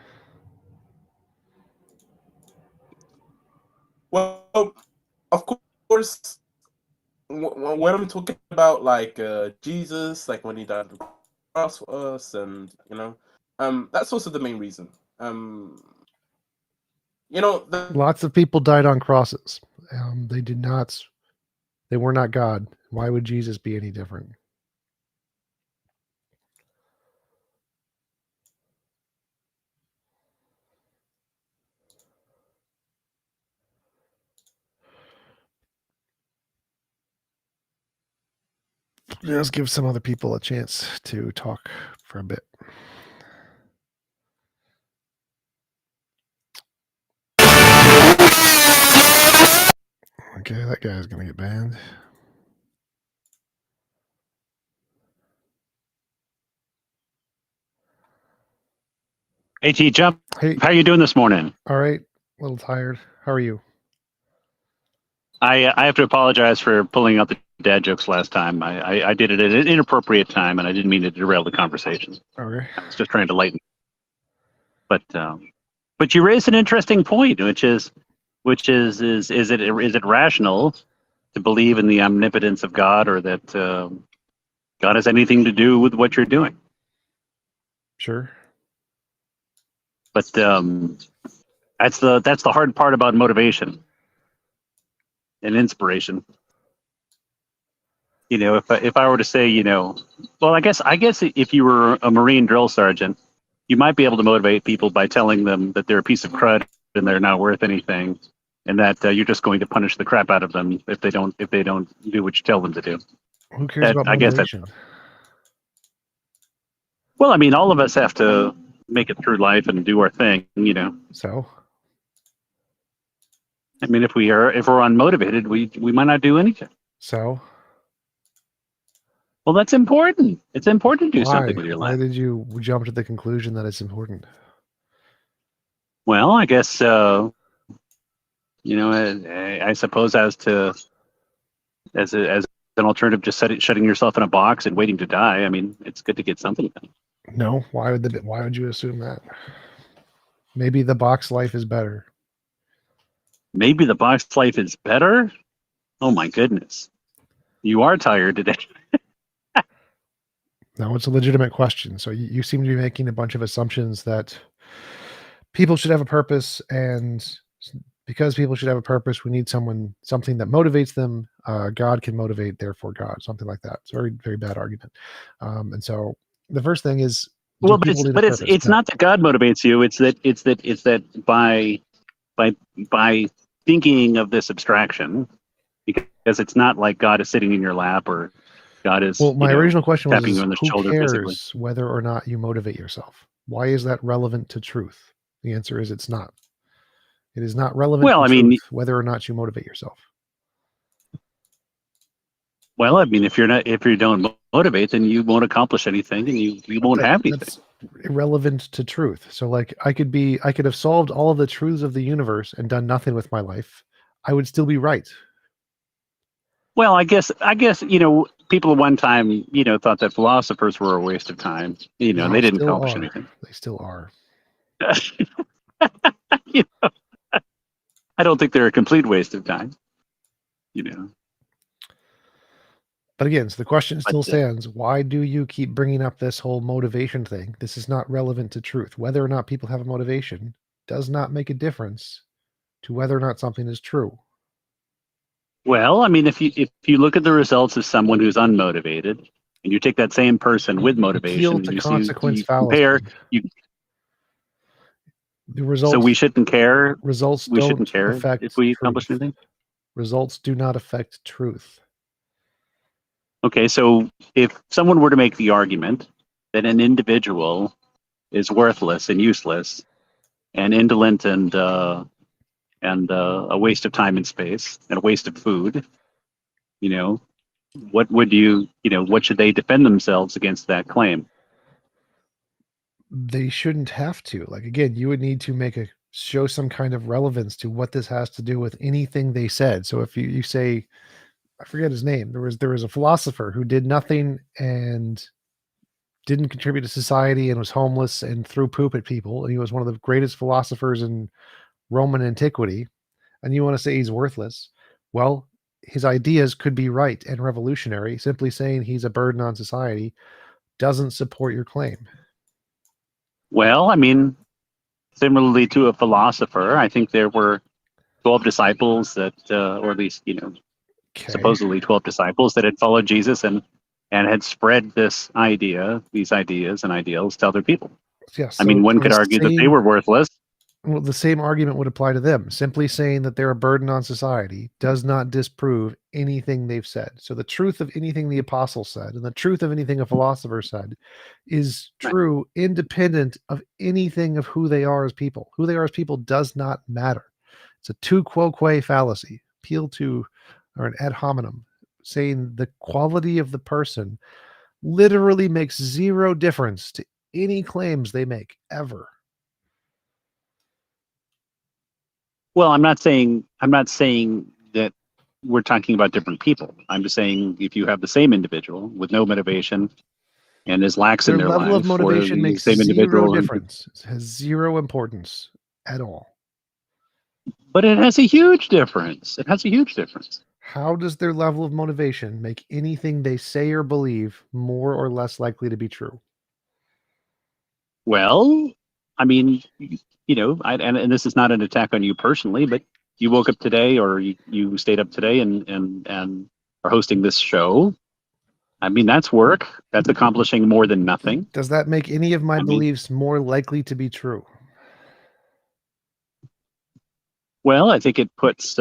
Well, of course, when I'm talking about like Jesus, like when he died on the cross for us, and that's also the main reason. Lots of people died on crosses. They were not God. Why would Jesus be any different? Let's give some other people a chance to talk for a bit. Okay, that guy's going to get banned. Hey, TJump. Hey, How are you doing this morning? all right. A little tired. How are you? I have to apologize for pulling out the dad jokes last time. I did it at an inappropriate time, and I didn't mean to derail the conversation. Okay. I was just trying to lighten. But you raised an interesting point, which is it rational to believe in the omnipotence of God, or that God has anything to do with what you're doing? Sure. But that's the hard part about motivation and inspiration. If I were to say, well, I guess if you were a Marine drill sergeant, you might be able to motivate people by telling them that they're a piece of crud and they're not worth anything, and that you're just going to punish the crap out of them if they don't do what you tell them to do. Who cares about I guess that. motivation? Well, I mean, all of us have to make it through life and do our thing, So? I mean, if we're unmotivated, we might not do anything. So? Well, that's important. It's important to do something with your Why life. did you jump to the conclusion that it's important? Well, I guess I suppose as an alternative, just shutting yourself in a box and waiting to die. I mean, it's good to get something done. No. Why would you assume that? Maybe the box life is better. Maybe the box life is better. Oh my goodness, you are tired today. No, it's a legitimate question. So you seem to be making a bunch of assumptions that people should have a purpose, and because people should have a purpose, we need something that motivates them. God can motivate, therefore God, something like that. It's a very, very bad argument. And so the first thing is, Well, but it's No. not that God motivates you. It's that by thinking of this abstraction, because it's not like God is sitting in your lap or God is my original question tapping you was, on the who shoulder cares physically. whether or not you motivate yourself? Why is that relevant to truth? The answer is it's not. It is not relevant to truth whether or not you motivate yourself. Well, I mean, if you don't motivate, then you won't accomplish anything, and you won't have anything. That's irrelevant to truth. So, like, I could have solved all of the truths of the universe and done nothing with my life. I would still be right. Well, I guess people at one time thought that philosophers were a waste of time. They didn't accomplish anything. They still are. I don't think they're a complete waste of time. But again, so the question still stands. Why do you keep bringing up this whole motivation thing? This is not relevant to truth. Whether or not people have a motivation does not make a difference to whether or not something is true. Well, I mean, if you look at the results of someone who's unmotivated, and you take that same person with motivation, Appeal and to you consequence you compare, fallacy. you The so results we shouldn't care. results We shouldn't don't care affect if we truth. accomplish anything. Results do not affect truth. Okay, so if someone were to make the argument that an individual is worthless and useless and indolent and a waste of time and space and a waste of food, you know, what would what should they defend themselves against that claim? They shouldn't have to. Like, again, you would need to show some kind of relevance to what this has to do with anything they said. So if you say, I forget his name, there was a philosopher who did nothing and didn't contribute to society and was homeless and threw poop at people, and he was one of the greatest philosophers in Roman antiquity, and you want to say he's worthless. Well, his ideas could be right and revolutionary. Simply saying he's a burden on society doesn't support your claim. Well, I mean, similarly to a philosopher, I think there were 12 disciples that, or at least, Okay. supposedly 12 disciples that had followed Jesus and had spread these ideas and ideals to other people. Yeah, I mean, one so could argue that they were worthless. well, the same argument would apply to them. Simply saying that they're a burden on society does not disprove anything they've said. So the truth of anything the apostle said and the truth of anything a philosopher said is Right. true independent of anything of who they are as people. Who they are as people does not matter. It's a tu quoque fallacy. Appeal to, or an ad hominem, saying the quality of the person literally makes zero difference to any claims they make ever. Well, I'm not saying that we're talking about different people. I'm just saying if you have the same individual with no motivation and is lax in Their their level of life, or motivation the makes same zero individual, difference. It has zero importance at all. but it has a huge difference. It has a huge difference. How does their level of motivation make anything they say or believe more or less likely to be true? Well, I mean, and this is not an attack on you personally, but you woke up today, or you stayed up today and are hosting this show. I mean, that's work. That's accomplishing more than nothing. Does that make any of my beliefs more likely to be true? Well, I think it puts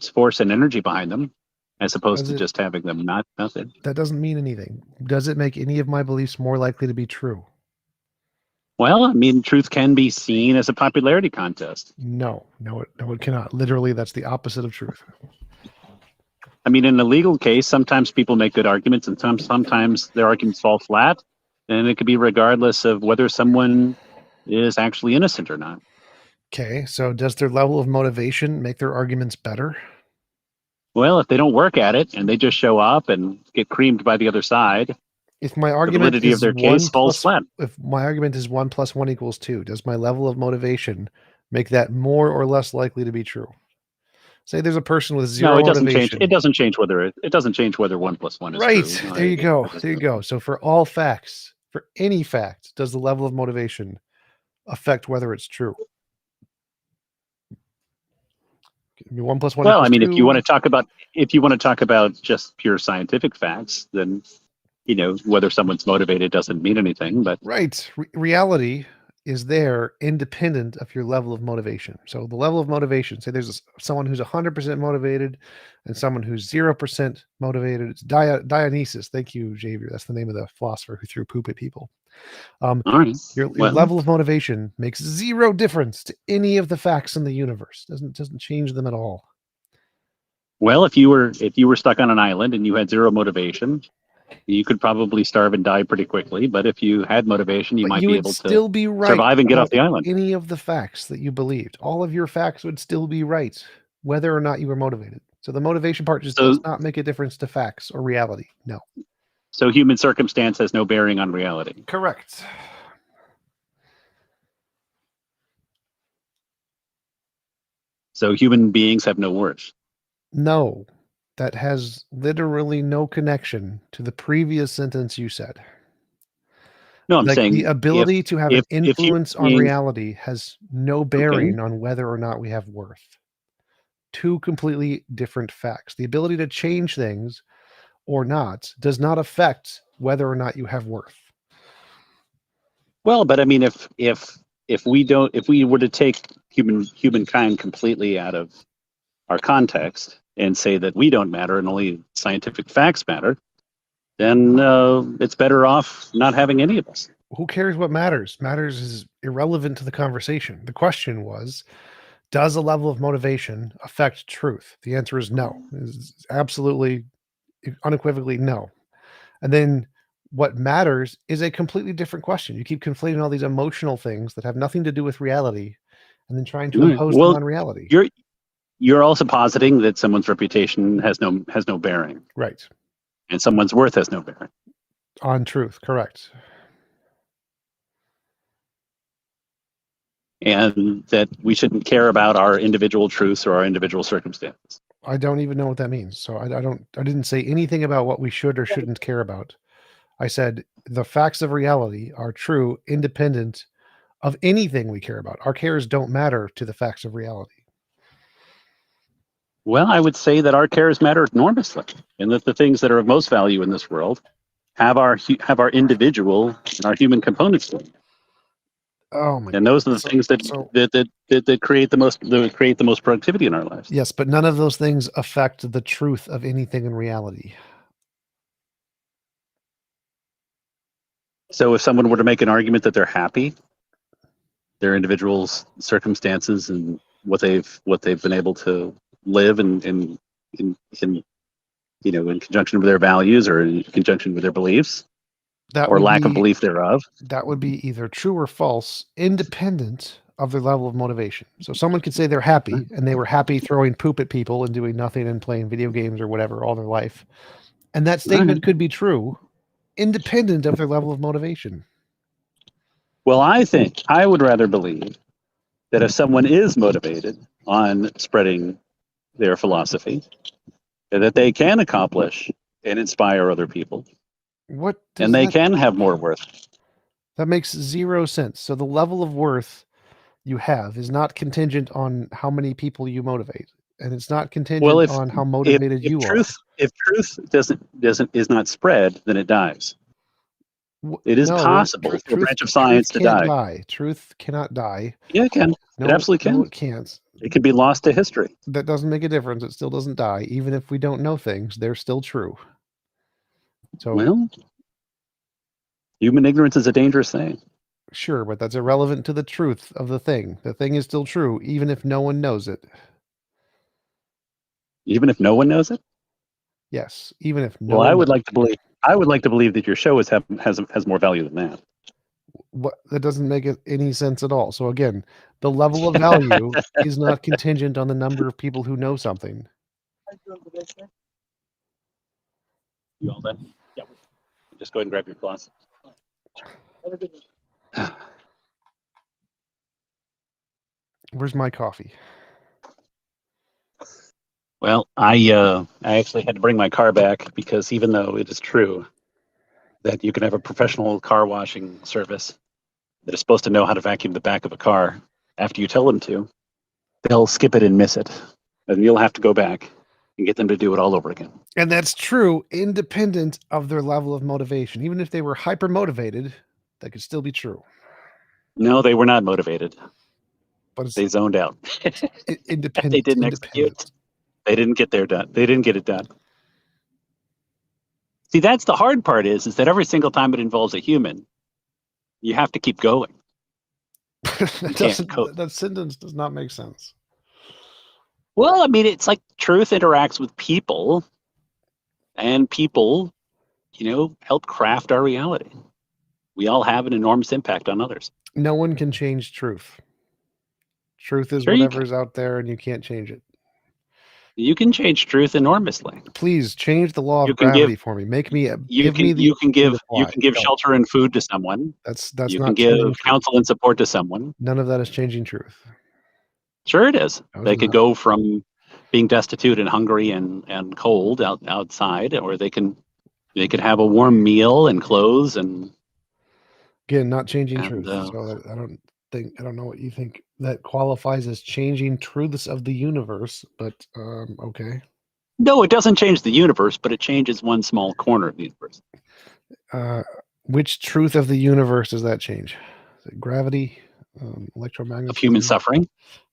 force and energy behind them, as opposed Does to it- just having them nothing. That doesn't mean anything. Does it make any of my beliefs more likely to be true? Well, I mean, truth can be seen as a popularity contest. No, it cannot. Literally, that's the opposite of truth. I mean, in a legal case, sometimes people make good arguments, and sometimes their arguments fall flat, and it could be regardless of whether someone is actually innocent or not. Okay, so does their level of motivation make their arguments better? Well, if they don't work at it and they just show up and get creamed by the other side, If my the argument validity of is their case falls flat. if my argument is 1 + 1 = 2, does my level of motivation make that more or less likely to be true? Say there's a person with zero No, it doesn't motivation. change. It doesn't change whether 1 + 1 is Right. true. There you go. There you go. So for all facts, for any fact, does the level of motivation affect whether it's true? I mean, 1 + 1 Well, I = mean, 2. if you want to talk about just pure scientific facts, then whether someone's motivated doesn't mean anything. But right, reality is there independent of your level of motivation. So the level of motivation, say there's someone who's 100% motivated and someone who's 0% motivated. It's Dionysus. Thank you, Xavier. That's the name of the philosopher who threw poop at people. all right, Your level of motivation makes zero difference to any of the facts in the universe. Doesn't change them at all. Well, if you were stuck on an island and you had zero motivation, you could probably starve and die pretty quickly. But if you had motivation, you might be able to still be right survive and get off the island. Any of the facts that you believed, all of your facts would still be right, whether or not you were motivated. So the motivation part just does not make a difference to facts or reality. No. So human circumstance has no bearing on reality. Correct. So human beings have no worth. No. That has literally no connection to the previous sentence you said. No, I'm saying the ability to have an influence on beings, reality has no bearing on whether or not we have worth. two completely different facts. The ability to change things or not does not affect whether or not you have worth. Well, but I mean, if we were to take humankind completely out of our context and say that we don't matter and only scientific facts matter, then it's better off not having any of us. Who cares what matters? Matters is irrelevant to the conversation. The question was, does a level of motivation affect truth? The answer is no. It's absolutely, unequivocally no. And then what matters is a completely different question. You keep conflating all these emotional things that have nothing to do with reality and then trying to impose them on reality. You're also positing that someone's reputation has no bearing. Right. And someone's worth has no bearing. On truth, correct. And that we shouldn't care about our individual truths or our individual circumstances. I don't even know what that means. So I didn't say anything about what we should or shouldn't care about. I said the facts of reality are true, independent of anything we care about. Our cares don't matter to the facts of reality. Well, I would say that our cares matter enormously, and that the things that are of most value in this world have our individual and our human components to them. Oh my! And those are the things that create the most productivity in our lives. Yes, but none of those things affect the truth of anything in reality. So if someone were to make an argument that they're happy, their individual circumstances and what they've been able to live in conjunction with their values or in conjunction with their beliefs, or lack of belief thereof, that would be either true or false, independent of their level of motivation. So someone could say they're happy and they were happy throwing poop at people and doing nothing and playing video games or whatever all their life. And that statement could be true, independent of their level of motivation. Well, I would rather believe that if someone is motivated on spreading their philosophy, that they can accomplish and inspire other people. And they can have more worth. That makes zero sense. So the level of worth you have is not contingent on how many people you motivate, and it's not contingent on how motivated you are. If truth is not spread, then it dies. It is possible for a branch of science to die. Truth cannot die. Yeah, it can. It absolutely can. No, it can't. It could be lost to history. That doesn't make a difference. It still doesn't die. Even if we don't know things, they're still true. So, well, human ignorance is a dangerous thing. Sure, but that's irrelevant to the truth of the thing. The thing is still true, even if no one knows it. Even if no one knows it? Yes, even if no. Well, I would like to believe that your show has more value than that. That doesn't make any sense at all. So again, the level of value is not contingent on the number of people who know something. You all done? Yeah. Just go ahead and grab your glass. Where's my coffee? Well, I actually had to bring my car back because even though it is true that you can have a professional car washing service that is supposed to know how to vacuum the back of a car after you tell them to, they'll skip it and miss it. And you'll have to go back and get them to do it all over again. And that's true, independent of their level of motivation. Even if they were hyper motivated, that could still be true. No, they were not motivated. But they zoned out. Independent. They didn't execute. They didn't get there done. They didn't get it done. See, that's the hard part is that every single time it involves a human, you have to keep going. That sentence does not make sense. Well, I mean, it's like truth interacts with people, and people, help craft our reality. We all have an enormous impact on others. No one can change truth. Truth is whatever's out there, and you can't change it. You can change truth enormously. Please change the law of gravity for me. You can give shelter and food to someone. That's you not can give counsel and support to someone. None of that is changing truth. Sure, it is. They could go from being destitute and hungry and cold outside, or they could have a warm meal and clothes and. Again, not changing truth. So I don't know what you think that qualifies as changing truths of the universe, but okay. No, it doesn't change the universe, but it changes one small corner of the universe. Which truth of the universe does that change? Is it gravity, electromagnetism? Of human suffering?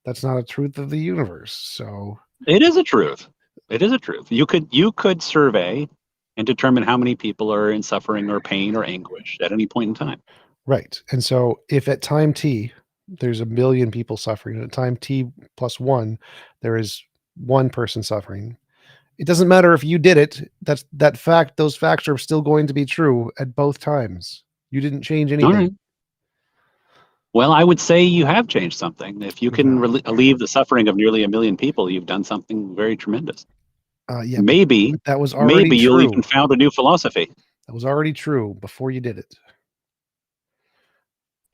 That's not a truth of the universe. So it is a truth. It is a truth. You could survey and determine how many people are in suffering or pain or anguish at any point in time. Right. And so if at time t there's a million people suffering, and at time t plus 1 there is one person suffering, it doesn't matter if you did it. Those facts are still going to be true at both times. You didn't change anything. All right. Well, I would say you have changed something. If you can relieve the suffering of nearly 1 million people, you've done something very tremendous. Yeah, maybe that was already maybe true. You'll even found a new philosophy. That was already true before you did it.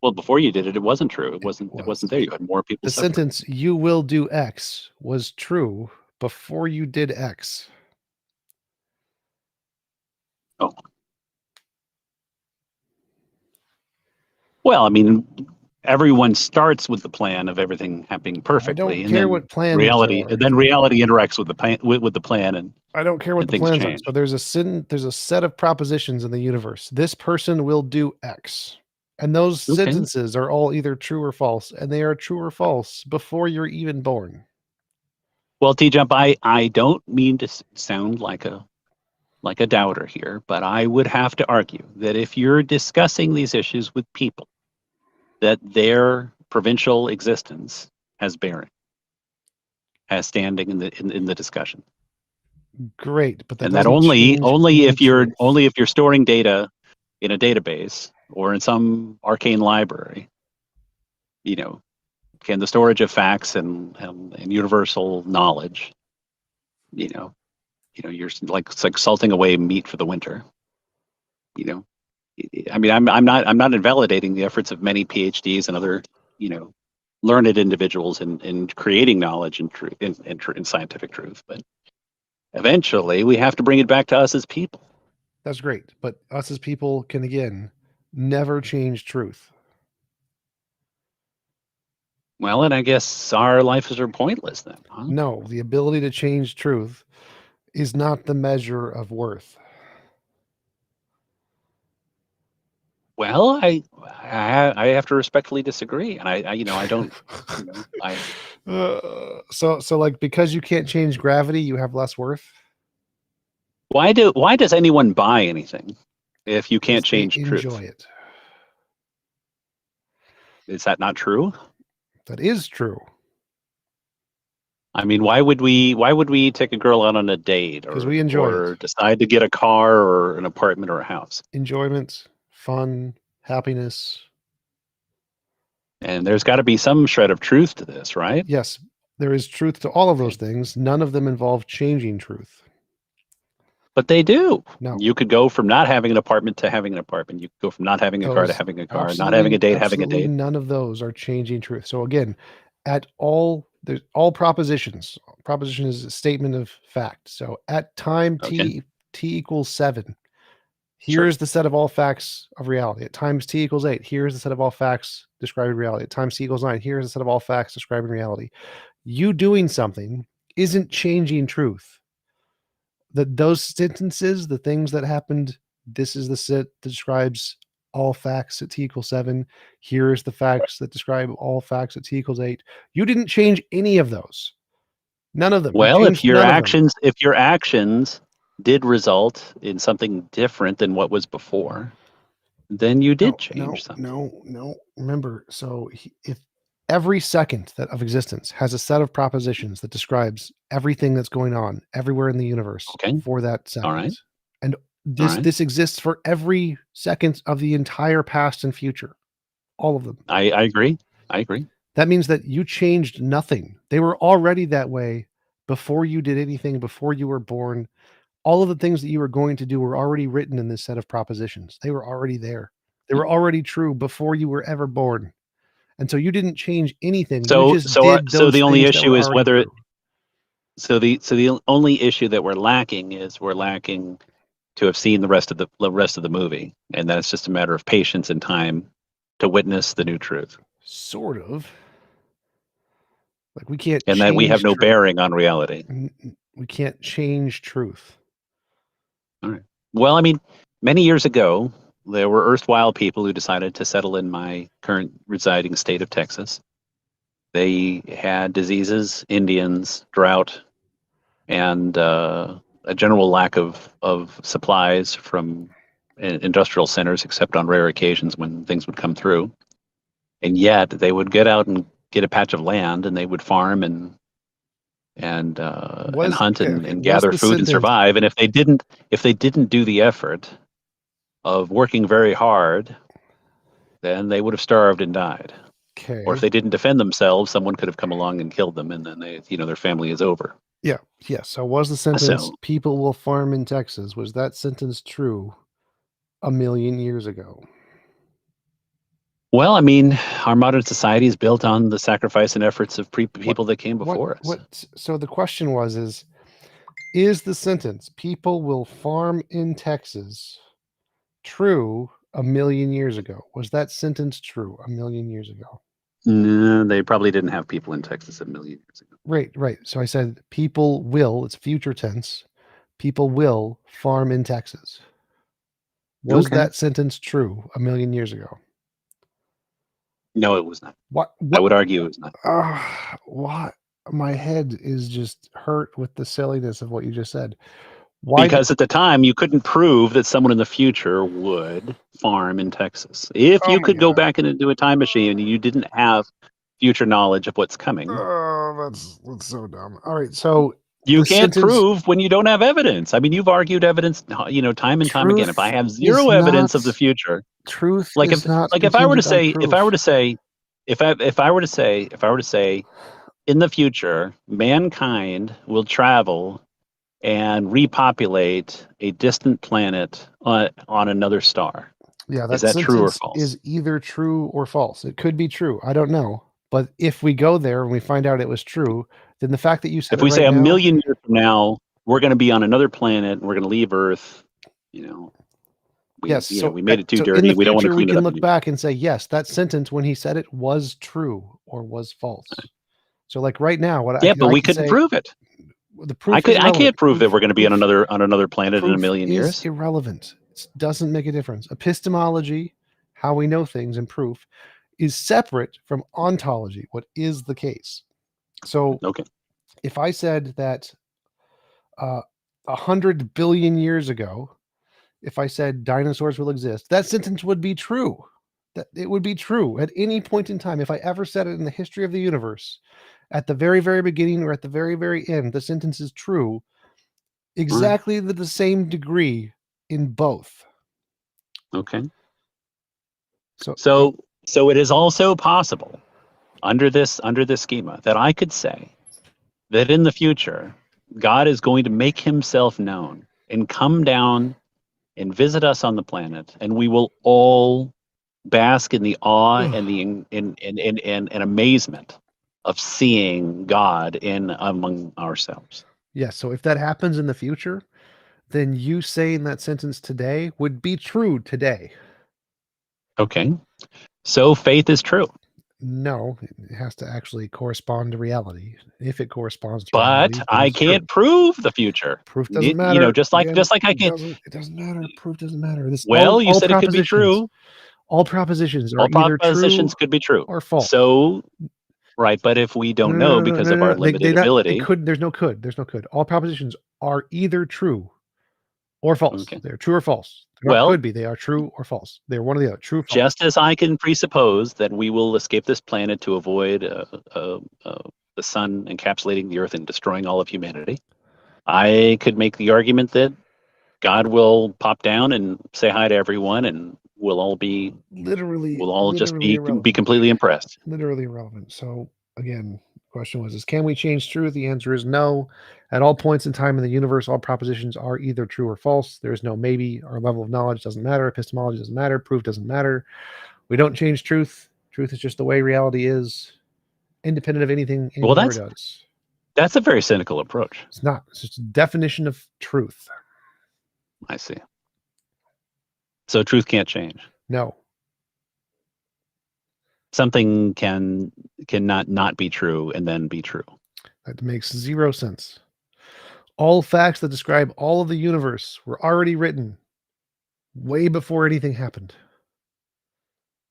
Well, before you did it, it wasn't true. It wasn't there. You had more people. The sentence "you will do X" was true before you did X. Oh. Well, I mean, everyone starts with the plan of everything happening perfectly, and then what plans reality, and then reality interacts with the plan, with the plan, and I don't care what the plans are. So there's a set of propositions in the universe. This person will do X, and those sentences are all either true or false, and they are true or false before you're even born. Well, TJump, I don't mean to sound like a doubter here, but I would have to argue that if you're discussing these issues with people, that their provincial existence has bearing, has standing in the discussion. Great, but that only if you're storing data in a database or in some arcane library, can the storage of facts and universal knowledge, you're like salting away meat for the winter. I mean, I'm not invalidating the efforts of many PhDs and other, learned individuals in creating knowledge and truth in scientific truth, but eventually we have to bring it back to us as people. That's great, but us as people can again never change truth. Well, and I guess our lives are pointless then, huh? No, the ability to change truth is not the measure of worth. Well, I have to respectfully disagree, and I don't. So like because you can't change gravity, you have less worth. Why does anyone buy anything if you can't change truth? Enjoy it. Is that not true? That is true. I mean, why would we take a girl out on a date or decide to get a car or an apartment or a house? Enjoyment, fun, happiness. And there's got to be some shred of truth to this, right? Yes, there is truth to all of those things. None of them involve changing truth. But they do. No. You could go from not having an apartment to having an apartment. You could go from not having a car to having a car, not having a date, having a date. None of those are changing truth. So again, there's all propositions. Proposition is a statement of fact. So at time t equals 7, here's the set of all facts of reality. At times t equals 8, here's the set of all facts describing reality. At times t equals 9, here's the set of all facts describing reality. You doing something isn't changing truth. Those sentences, the things that happened, this is the set that describes all facts at t equals 7. Here's the facts that describe all facts at t equals 8. You didn't change any of those. None of them. Well, if your actions did result in something different than what was before, then you did change something. No. Remember, so if every second of existence has a set of propositions that describes everything that's going on everywhere in the universe for that second. All right. And this exists for every second of the entire past and future. All of them. I agree. That means that you changed nothing. They were already that way before you did anything, before you were born. All of the things that you were going to do were already written in this set of propositions. They were already there. They were already true before you were ever born. And so you didn't change anything. So the only issue is whether the only issue that we're lacking to have seen the rest of the movie, and that's just a matter of patience and time to witness the new truth. Sort of. Like we can't And that we have change no truth. bearing on reality. We can't change truth. All right. Well, I mean, many years ago, there were erstwhile people who decided to settle in my current residing state of Texas. They had diseases, Indians, drought, and a general lack of supplies from industrial centers, except on rare occasions when things would come through. And yet they would get out and get a patch of land, and they would farm and hunt and gather food and survive. And if they didn't do the effort of working very hard, then they would have starved and died. Okay. Or if they didn't defend themselves, someone could have come along and killed them, and then their family is over. Yeah. So was the sentence "people will farm in Texas"? Was that sentence true 1,000,000 years ago? Well, I mean, our modern society is built on the sacrifice and efforts of people that came before us. So the question is the sentence "people will farm in Texas" true 1,000,000 years ago? Was that sentence true 1,000,000 years ago? No, they probably didn't have people in Texas 1,000,000 years ago. Right. So I said people will, it's future tense, people will farm in Texas. Was that sentence true 1,000,000 years ago? No, it was not. What? I would argue it was not. What? My head is just hurt with the silliness of what you just said. Because at the time, you couldn't prove that someone in the future would farm in Texas. If you could go back into a time machine and you didn't have future knowledge of what's coming. Oh, that's so dumb. All right, so you can't prove when you don't have evidence. I mean, you've argued evidence, time and time again. If I have zero evidence of the future, truth if I were to say, in the future, mankind will travel and repopulate a distant planet on another star. Yeah, is that true or false? Is either true or false. It could be true. I don't know. But if we go there and we find out it was true, then the fact that you said if we say 1,000,000 years from now, we're going to be on another planet and we're going to leave Earth, we made it too dirty. We don't want to clean it up. We can look back and say, yes, that sentence when he said it was true or was false. So like right now, but we couldn't prove it. The proof I can't prove that we're going to be on another planet in 1,000,000 years. It's irrelevant. It doesn't make a difference. Epistemology, how we know things, and proof is separate from ontology, what is the case. So if I said that 100 billion years ago, if I said dinosaurs will exist, that sentence would be true. That it would be true at any point in time. If I ever said it in the history of the universe, at the very, very beginning or at the very, very end, the sentence is true exactly to the same degree in both. Okay. So it is also possible under this schema that I could say that in the future, God is going to make himself known and come down and visit us on the planet, and we will all bask in the awe and the and amazement of seeing God among ourselves. Yeah, so if that happens in the future, then you saying that sentence today would be true today. Okay. So faith is true. No, it has to actually correspond to reality. If it corresponds to reality, I can't prove the future. Proof doesn't matter. Just like I can't. It doesn't matter. Proof doesn't matter. You said it could be true. All propositions are either true could be true or false. So, right, but if we don't know because of our limited ability, there's no could. All propositions are either true or false. Okay. They're true or false. Could be. They are true or false. They're one or the other. True or false. Just as I can presuppose that we will escape this planet to avoid the sun encapsulating the Earth and destroying all of humanity, I could make the argument that God will pop down and say hi to everyone, and we'll all be just be completely impressed. Literally irrelevant. So again, the question was: can we change truth? The answer is no. At all points in time in the universe, all propositions are either true or false. There's no maybe. Our level of knowledge doesn't matter. Epistemology doesn't matter. Proof doesn't matter. We don't change truth. Truth is just the way reality is, independent of anything anyone ever does. That's a very cynical approach. It's not. It's just a definition of truth. I see. So truth can't change. No. something cannot not be true and then be true. That makes zero sense. All facts that describe all of the universe were already written way before anything happened.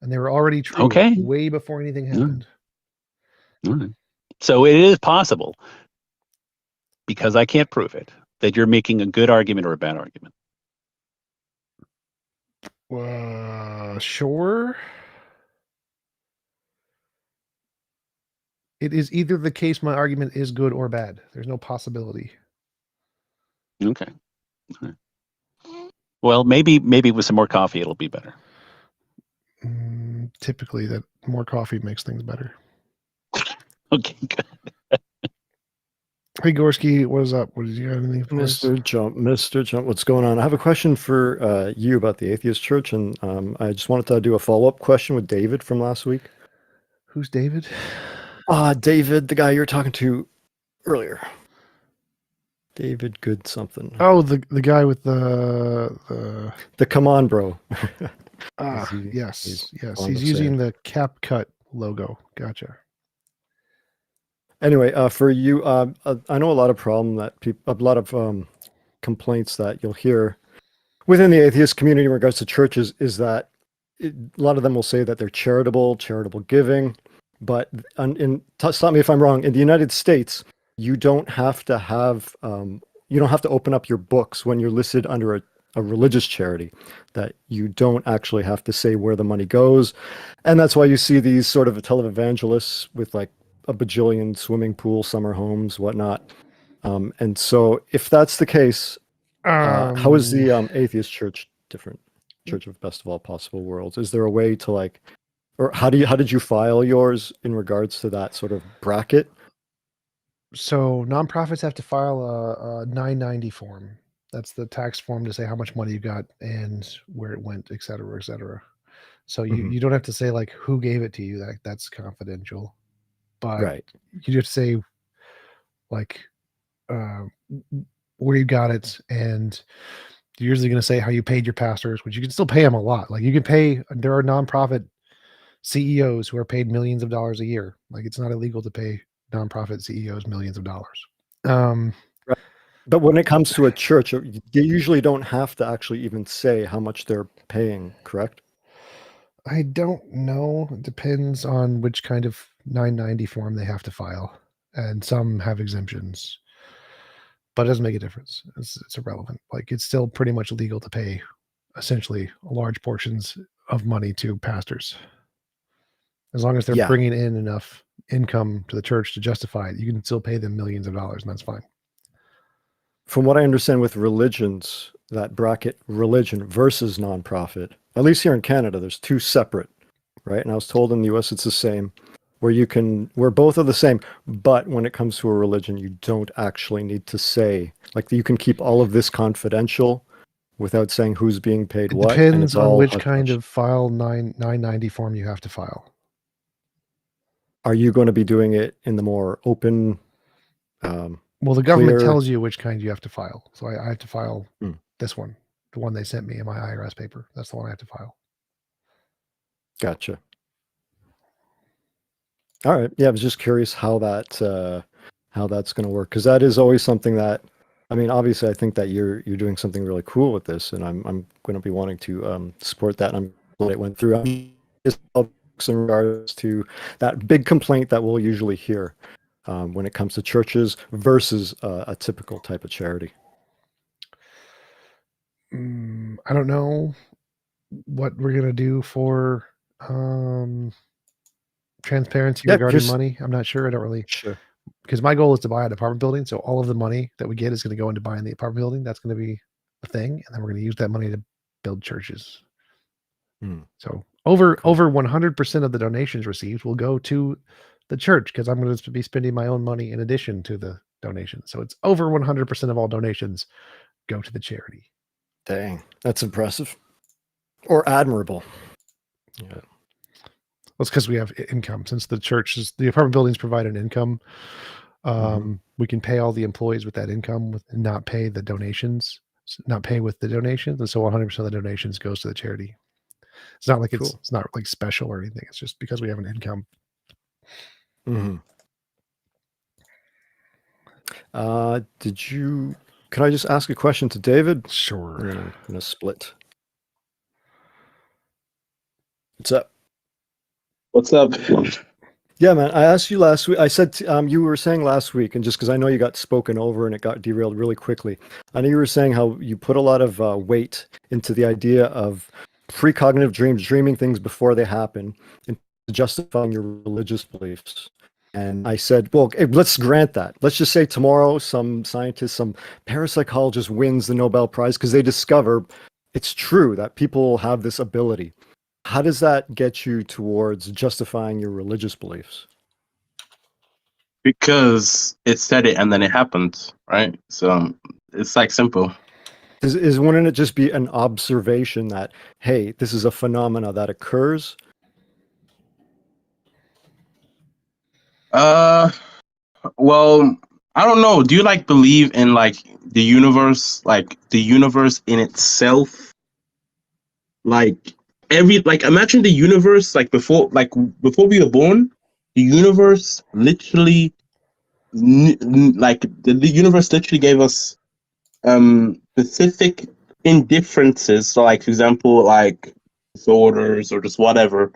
And they were already true Okay. way before anything happened. All right. So it is possible, because I can't prove it, that you're making a good argument or a bad argument. Sure. It is either the case my argument is good or bad. There's no possibility. Okay. All right. Well, maybe with some more coffee it'll be better. Typically, that more coffee makes things better. Okay, good. Hey, Gorski, what is up? What did you have anything for us? Mr. Jump, what's going on? I have a question for you about the Atheist Church, and I just wanted to do a follow-up question with David from last week. Who's David? David, the guy you were talking to earlier. David Good something. Oh, the guy with the come on, bro. yes. fond He's of using saying. the CapCut logo. Gotcha. Anyway, for you, I know a lot of complaints that you'll hear within the atheist community in regards to churches is that a lot of them will say that they're charitable giving, but stop me if I'm wrong. In the United States, you don't have to have you don't have to open up your books when you're listed under a religious charity, that you don't actually have to say where the money goes. And that's why you see these sort of televangelists with like a bajillion swimming pool, summer homes, whatnot. And so if that's the case, how is the atheist church different? Church of Best of All Possible Worlds. Is there a way to like, or how did you file yours in regards to that sort of bracket? So nonprofits have to file a 990 form. That's the tax form to say how much money you got and where it went, et cetera, et cetera. So you don't have to say like who gave it to you. That's confidential. But Right. you just say like where you got it, and you're usually going to say how you paid your pastors, which you can still pay them a lot. Like you can pay. There are nonprofit CEOs who are paid millions of dollars a year. Like it's not illegal to pay nonprofit CEOs millions of dollars. Right. But when it comes to a church, you usually don't have to actually even say how much they're paying, correct? I don't know. It depends on which kind of 990 form they have to file, and some have exemptions. But it doesn't make a difference. It's irrelevant. Like it's still pretty much legal to pay essentially large portions of money to pastors. As long as they're bringing in enough income to the church to justify it, you can still pay them millions of dollars, and that's fine. From what I understand with religions, that bracket religion versus nonprofit, at least here in Canada, there's two separate, right? And I was told in the US it's the same, where both are the same, but when it comes to a religion, you don't actually need to say, like you can keep all of this confidential without saying who's being paid what. It depends on which kind of file 990 form you have to file. Are you going to be doing it in the more open? Well, the government tells you which kind you have to file. So I have to file this one, the one they sent me in my IRS paper. That's the one I have to file. Gotcha. All right. Yeah, I was just curious how that's going to work, because that is always something that, I mean, obviously, I think that you're doing something really cool with this, and I'm going to be wanting to support that. And I'm glad it went through. In regards to that big complaint that we'll usually hear when it comes to churches versus a typical type of charity. I don't know what we're going to do for transparency regarding money. I'm not sure. I don't really. Sure. Because my goal is to buy an apartment building. So all of the money that we get is going to go into buying the apartment building. That's going to be the thing. And then we're going to use that money to build churches. So over 100% of the donations received will go to the church, because I'm going to be spending my own money in addition to the donations. So it's over 100% of all donations go to the charity. Dang, that's impressive or admirable. Yeah. Well, it's because we have income. Since the apartment buildings provide an income, we can pay all the employees with that income and not pay the donations, not pay with the donations. And so 100% of the donations goes to the charity. It's not like Cool. it's not like special or anything. It's just because we have an income. Mm-hmm. Can I just ask a question to David? Sure. And then I'm gonna split. What's up? What's up? Yeah, man. I asked you last week. I said you were saying last week, and just because I know you got spoken over and it got derailed really quickly, I know you were saying how you put a lot of weight into the idea of precognitive dreams, dreaming things before they happen, and justifying your religious beliefs. And I said, well, let's grant that. Let's just say tomorrow some scientist, some parapsychologist wins the Nobel Prize because they discover it's true that people have this ability. How does that get you towards justifying your religious beliefs? Because it said it and then it happened, right? So it's like simple. Wouldn't it just be an observation that, hey, this is a phenomena that occurs? Well, I don't know. Do you like believe in like the universe in itself? Like imagine the universe before we were born, the universe literally the universe literally gave us specific indifferences. So like for example, like disorders or just whatever.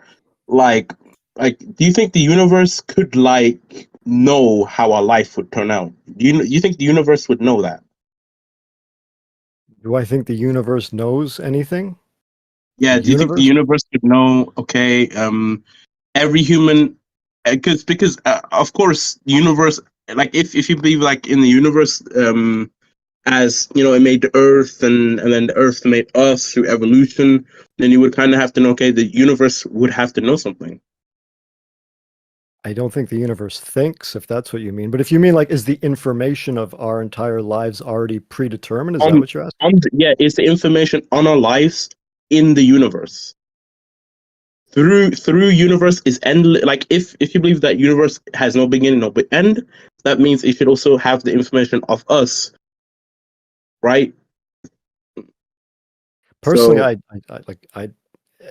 Like do you think the universe could like know how our life would turn out? You think the universe would know that? Do I think the universe knows anything? Yeah, do you think the universe would know? Okay, every human, because of course, the universe. Like if you believe like in the universe, as you know, it made the Earth, and then the Earth made us through evolution. Then you would kind of have to know. Okay, the universe would have to know something. I don't think the universe thinks, if that's what you mean. But if you mean like, is the information of our entire lives already predetermined? Is that what you're asking? Yeah, is the information on our lives in the universe through universe is endless. Like if you believe that universe has no beginning, no end, that means it should also have the information of us, right? Personally, So,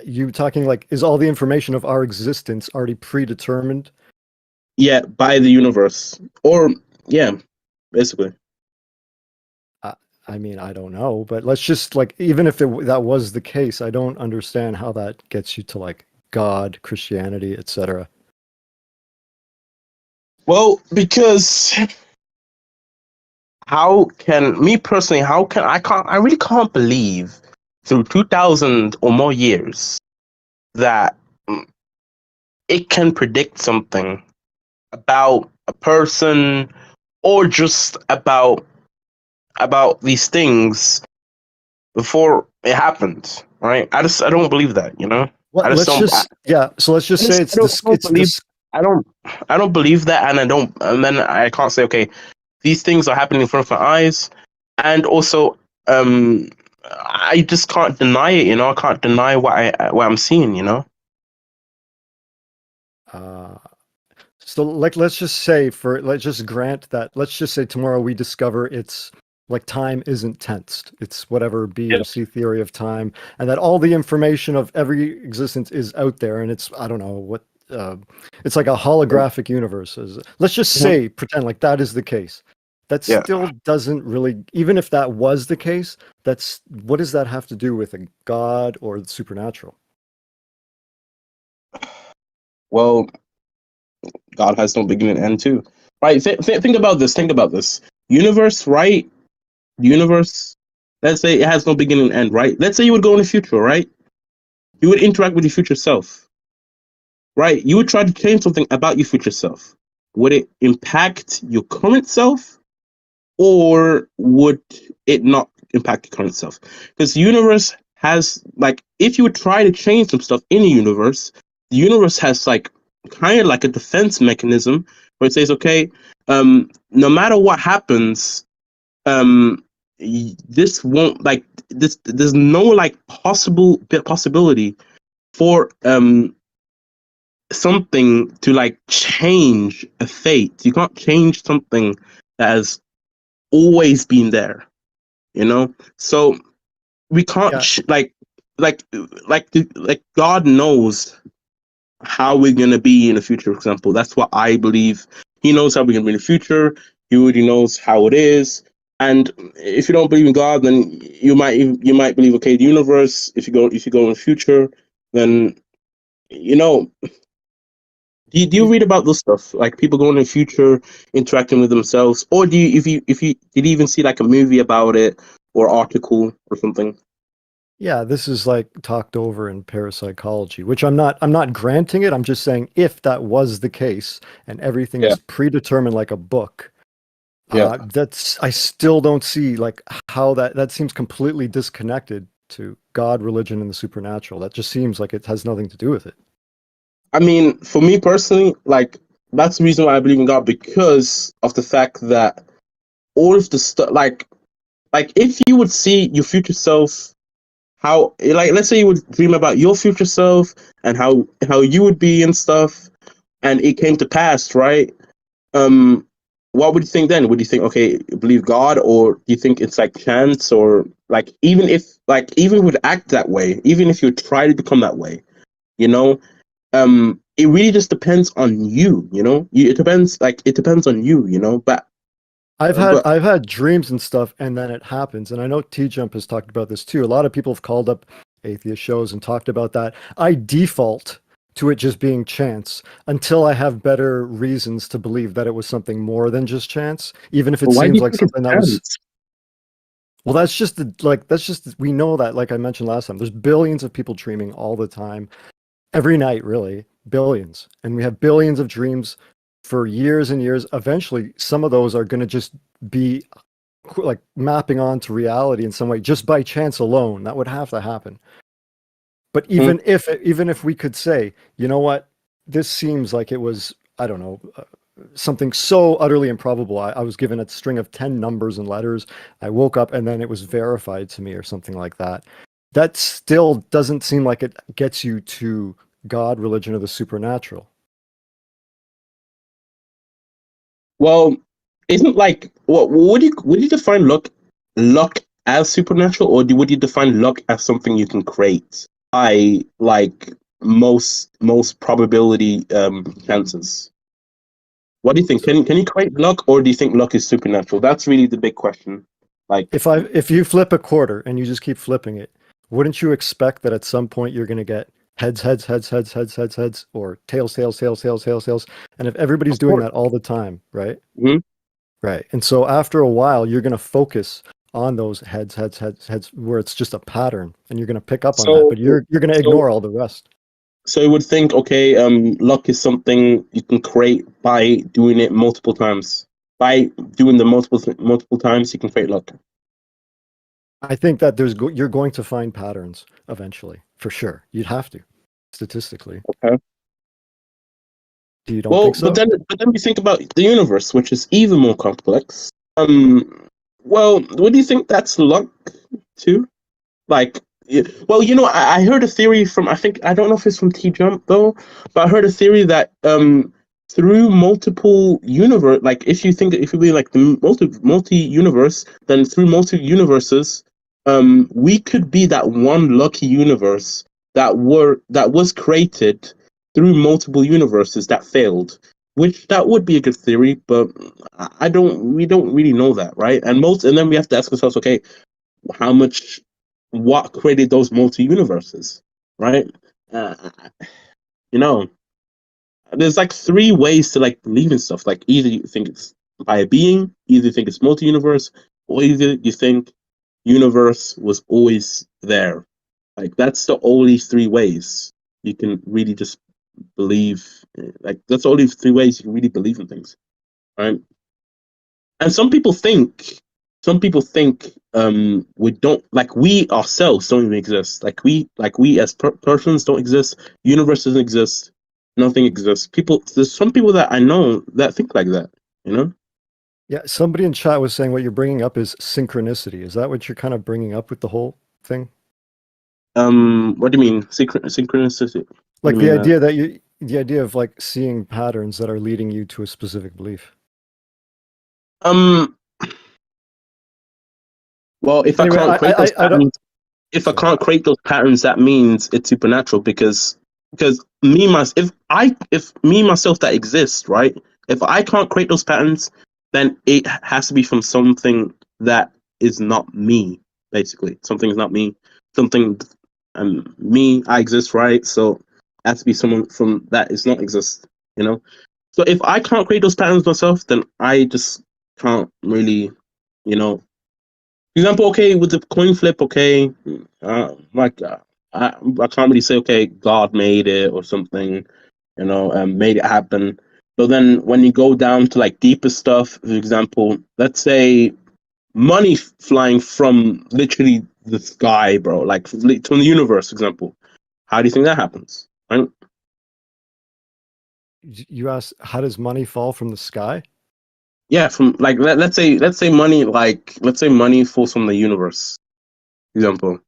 you talking like, is all the information of our existence already predetermined? Yeah, by the universe, or yeah, basically. I mean, I don't know, but let's just like, even if that was the case, I don't understand how that gets you to like God, Christianity, etc. Well, because I really can't believe through 2000 or more years that it can predict something about a person or just about these things before it happened, right? I don't believe that, you know. Well, let's just say I don't believe that, and then I can't say, okay, these things are happening in front of my eyes, and also I just can't deny it, you know. I can't deny what I'm seeing, you know. So like, let's just grant that, let's just say tomorrow we discover it's like time isn't tensed. It's whatever B or C theory of time, and that all the information of every existence is out there, and it's, I don't know what, it's like a holographic universe. Let's just say, pretend like that is the case. That still doesn't really, even if that was the case, what does that have to do with a God or the supernatural? Well, God has no beginning and end too, right? Think about this. Think about this. Universe, right? Universe. Let's say it has no beginning and end, right? Let's say you would go in the future, right? You would interact with your future self, right? You would try to change something about your future self. Would it impact your current self, or would it not impact your current self? Because the universe has, like, if you would try to change some stuff in the universe has like kind of like a defense mechanism where it says, okay, no matter what happens, this won't, like, this, there's no like possibility for something to like change a fate. You can't change something that has always been there, you know. So we can't like God knows how we're gonna be in the future. For example, that's what I believe. He knows how we're gonna be in the future. He already knows how it is. And if you don't believe in God, then you might believe, okay, the universe. If you go in the future, then you know. Do you read about this stuff? Like people going in the future, interacting with themselves, or do you if you did you even see like a movie about it or article or something? Yeah, this is like talked over in parapsychology, which I'm not granting it. I'm just saying if that was the case and everything Yeah. is predetermined like a book, Yeah. I still don't see like how that seems completely disconnected to God, religion, and the supernatural. That just seems like it has nothing to do with it. I mean, for me personally, like that's the reason why I believe in God, because of the fact that all of the stuff, like if you would see your future self, how like let's say you would dream about your future self and how you would be and stuff, and it came to pass, right? Um, what would you think then? Would you think, okay, believe God, or do you think it's like chance, or like even if you would act that way, even if you would try to become that way, you know? It really just depends on you, you know. It depends, it depends on you, you know. But but I've had dreams and stuff, and then it happens. And I know TJump has talked about this too. A lot of people have called up atheist shows and talked about that. I default to it just being chance until I have better reasons to believe that it was something more than just chance, even if it why do seems you like think it's something that was. chance? Well, we know that, like I mentioned last time, there's billions of people dreaming all the time, every night, really, billions. And we have billions of dreams for years and years. Eventually, some of those are going to just be like mapping onto reality in some way, just by chance alone. That would have to happen. But even if we could say, you know what, this seems like it was, I don't know, something so utterly improbable. I was given a string of 10 numbers and letters. I woke up and then it was verified to me or something like that. That still doesn't seem like it gets you to God, religion, or the supernatural. Well, isn't like what would you define luck as supernatural, or would you define luck as something you can create by like most probability chances? What do you think? Can you create luck, or do you think luck is supernatural? That's really the big question. Like, If you flip a quarter and you just keep flipping it, wouldn't you expect that at some point you're going to get heads, heads, heads, heads, heads, heads, heads, or tails, tails, tails, tails, tails, tails? And if everybody's of doing course. that all the time, right? Mhm. Right. And so after a while, you're going to focus on those heads, heads, heads, heads, where it's just a pattern, and you're going to pick up on that, So but you're going to so ignore all the rest. so you would think, okay, luck is something you can create by doing it multiple times. By doing the multiple times, you can create luck. I think that you're going to find patterns eventually, for sure. You'd have to, statistically. Okay. You don't Well, think so? but then we think about the universe, which is even more complex. Well, what do you think that's luck too? Like, well, you know, I heard a theory from, I don't know if it's from TJump though, but I heard a theory that through multiple universe, like if you be like the multi universe, then through multi universes, we could be that one lucky universe that was created through multiple universes that failed. Which that would be a good theory, but we don't really know that, right? And then we have to ask ourselves, okay, how much, what created those multi universes, right? Uh, you know, there's like three ways to like believe in stuff. Like either you think it's by a being, either you think it's multi universe, or either you think universe was always there. Like that's the only three ways you can really just believe. Like that's the only three ways you can really believe in things, right? And some people think we don't, like we ourselves don't even exist, like we as persons don't exist, universe doesn't exist, nothing exists. There's some people that I know that think like that, you know. Yeah, somebody in chat was saying what you're bringing up is synchronicity. Is that what you're kind of bringing up with the whole thing? What do you mean synchronicity? What Like do you mean the idea of like seeing patterns that are leading you to a specific belief. well, if I Anyway, can't create those I don't. patterns, if I So- can't create those patterns, that means it's supernatural because if me myself that exists, right? If I can't create those patterns, then it has to be from something that is not me. Basically, something is not me. Something, me, I exist, right? So it has to be someone from that is not exist. You know. So if I can't create those patterns myself, then I just can't really, you know. For example, okay, with the coin flip, okay, I can't really say, okay, God made it or something, you know, made it happen. So then when you go down to like deeper stuff, for example, let's say money flying from literally the sky, bro, like from the universe, for example. How do you think that happens? Right? You asked, how does money fall from the sky? Yeah, from like let's say money falls from the universe, for example.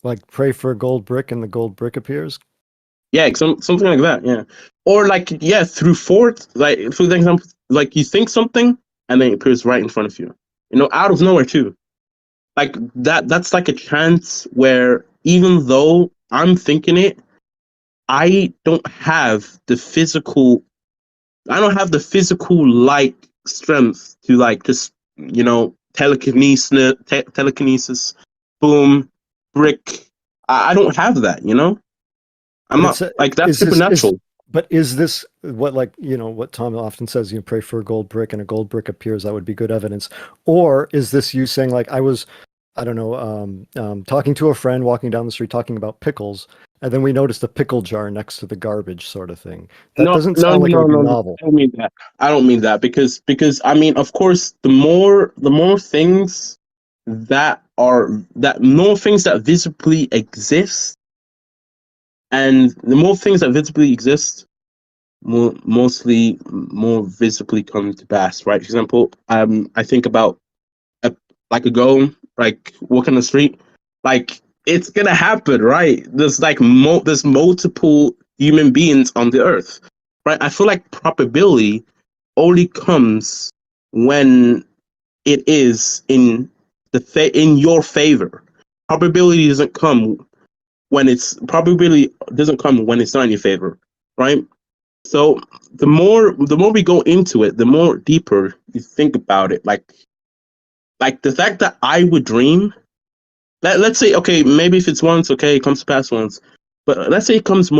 Like pray for a gold brick and the gold brick appears? Yeah, something like that. Yeah, or like yeah, through force. Like for example, like you think something and then it appears right in front of you. You know, out of nowhere too. Like that. That's like a chance where even though I'm thinking it, I don't have the physical. I don't have the physical like strength to like just telekinesis, boom, brick. I don't have that. You know, I'm But not it's like that's is this is supernatural. but is this what, like, what Tom often says, you pray for a gold brick and a gold brick appears, that would be good evidence? Or is this you saying, like, I don't know, talking to a friend, walking down the street, talking about pickles, and then we noticed a pickle jar next to the garbage, sort of thing? That No, doesn't no, sound like it no, would be no, no. novel. I don't mean that. I don't mean that because I mean, of course, the more things that more things that visibly exist, and the more things that visibly exist, mostly more visibly come to pass. Right? For example, I think about like a girl like walking the street, like it's gonna happen, right? There's like there's multiple human beings on the earth, right? I feel like probability only comes when it is in in your favor. Probability doesn't come when it's not in your favor, right? So the more we go into it, the more deeper you think about it. Like the fact that I would dream. Let's say, okay, maybe if it's once, okay, it comes past once. But let's say it comes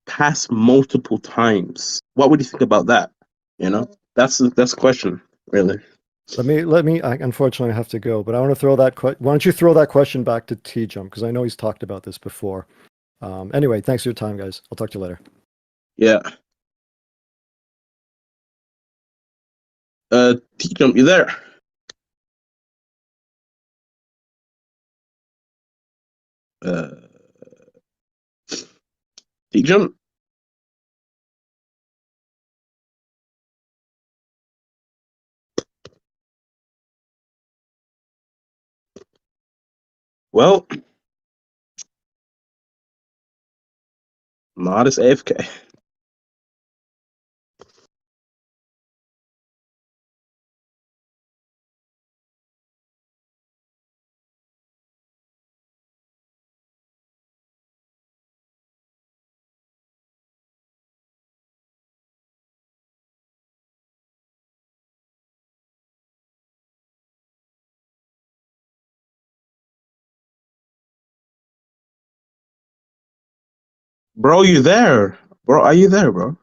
past multiple times. What would you think about that? You know, that's a question, really. Let me. I unfortunately have to go, but I want to throw that. Why don't you throw that question back to TJump, because I know he's talked about this before. Anyway, thanks for your time, guys. I'll talk to you later. Yeah. TJump, you there? TJump? Well, modest AFK. Bro, you there? Bro, are you there, bro?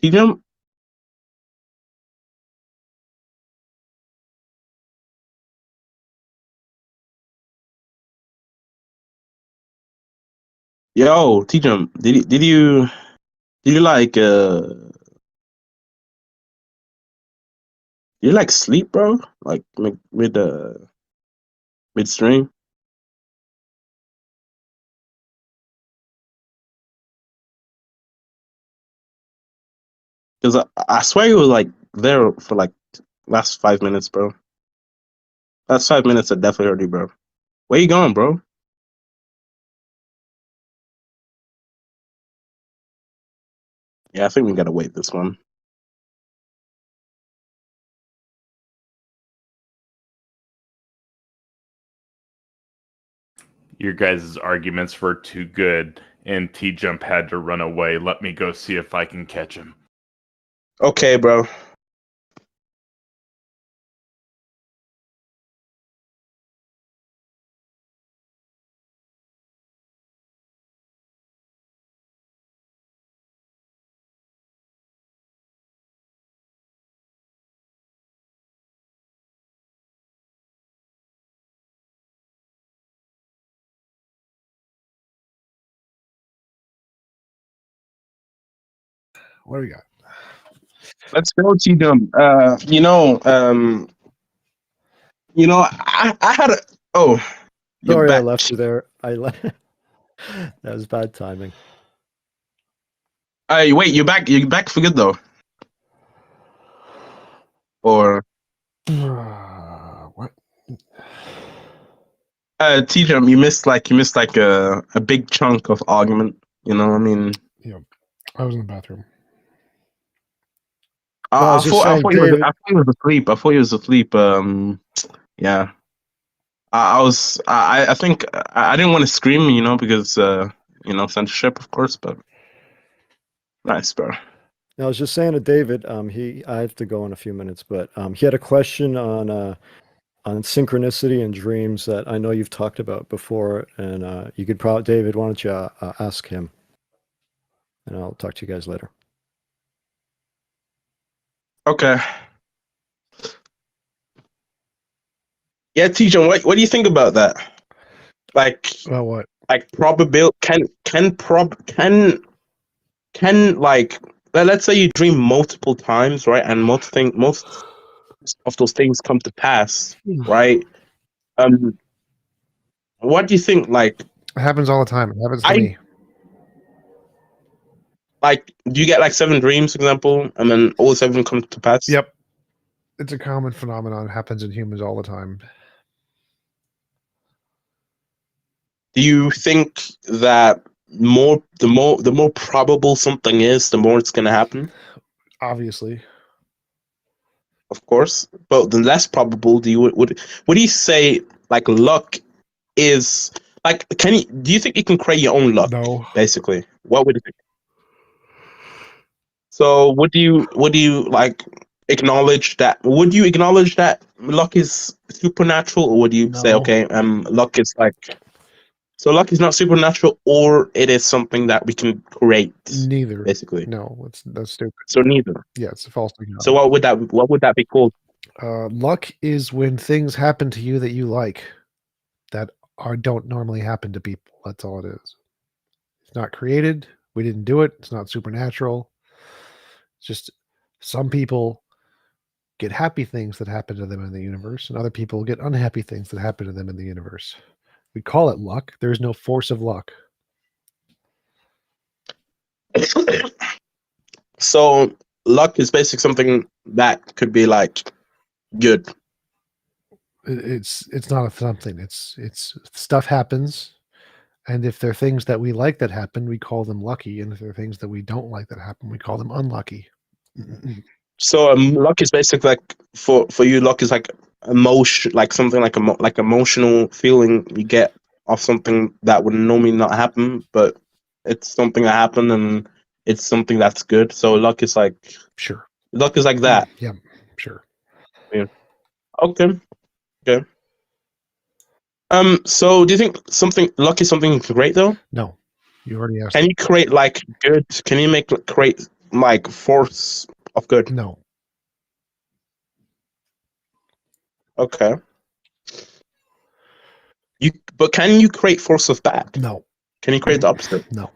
TJump? Yo, TJump, did you like you like sleep, bro? Like midstream? Because I swear you were like there for like last 5 minutes, bro. Last 5 minutes I definitely heard you, bro. Where you going, bro? Yeah, I think we gotta wait this one. Your guys' arguments were too good, and TJump had to run away. Let me go see if I can catch him. Okay, bro. What do we got? Let's go, TJump. I had a. Oh, you're Sorry, I back. left you there. That was bad timing. Hey, wait, you're back. You're back for good though. Or What? TJump, you missed like a big chunk of argument. You know, I mean, Yeah, I was in the bathroom. No, I I was just thought saying, you was David. I thought you was asleep. I thought you was asleep. Yeah. I was. I think I didn't want to scream, because censorship, of course. But nice, bro. I was just saying to David. I have to go in a few minutes, but he had a question on synchronicity and dreams that I know you've talked about before, and you could probably, David, why don't you ask him, and I'll talk to you guys later. Okay. Yeah, TJ, what do you think about that? Like, Well, what? probability can like let's say you dream multiple times, right? And most of those things come to pass, right? What do you think? Like, It happens all the time. It happens to I me. do you get like 7 dreams, for example, and then all 7 come to pass? Yep. It's a common phenomenon. It happens in humans all the time. Do you think that the more probable something is, the more it's gonna happen? Obviously. Of course, but the less probable, would do you say like luck is like? Do you think you can create your own luck? No. Basically, what would you think? So would you like acknowledge that? Would you acknowledge that luck is supernatural, or would you say, No. okay, luck is like, so luck is not supernatural, or it is something that we can create? Neither. Basically, No, that's stupid. so neither. Yeah, it's a false dichotomy. So what would that be called? Luck is when things happen to you that you like that don't normally happen to people. That's all it is. It's not created. We didn't do it. It's not supernatural. It's just some people get happy things that happen to them in the universe, and other people get unhappy things that happen to them in the universe. We call it luck. There's no force of luck. So luck is basically something that could be like good. It's not a something. It's stuff happens, and if there are things that we like that happen, we call them lucky, and if there are things that we don't like that happen, we call them unlucky. So luck is basically like for you, luck is like emotion, like something like like emotional feeling you get of something that would normally not happen, but it's something that happened and it's something that's good. So luck is like Sure. that. Yeah, sure. Yeah. Okay. Okay. So do you think luck is something you can create though? No, you already asked. Can you create like good? Can you create like force of good? No. Okay. But can you create force of bad? No. Can you create the opposite? No.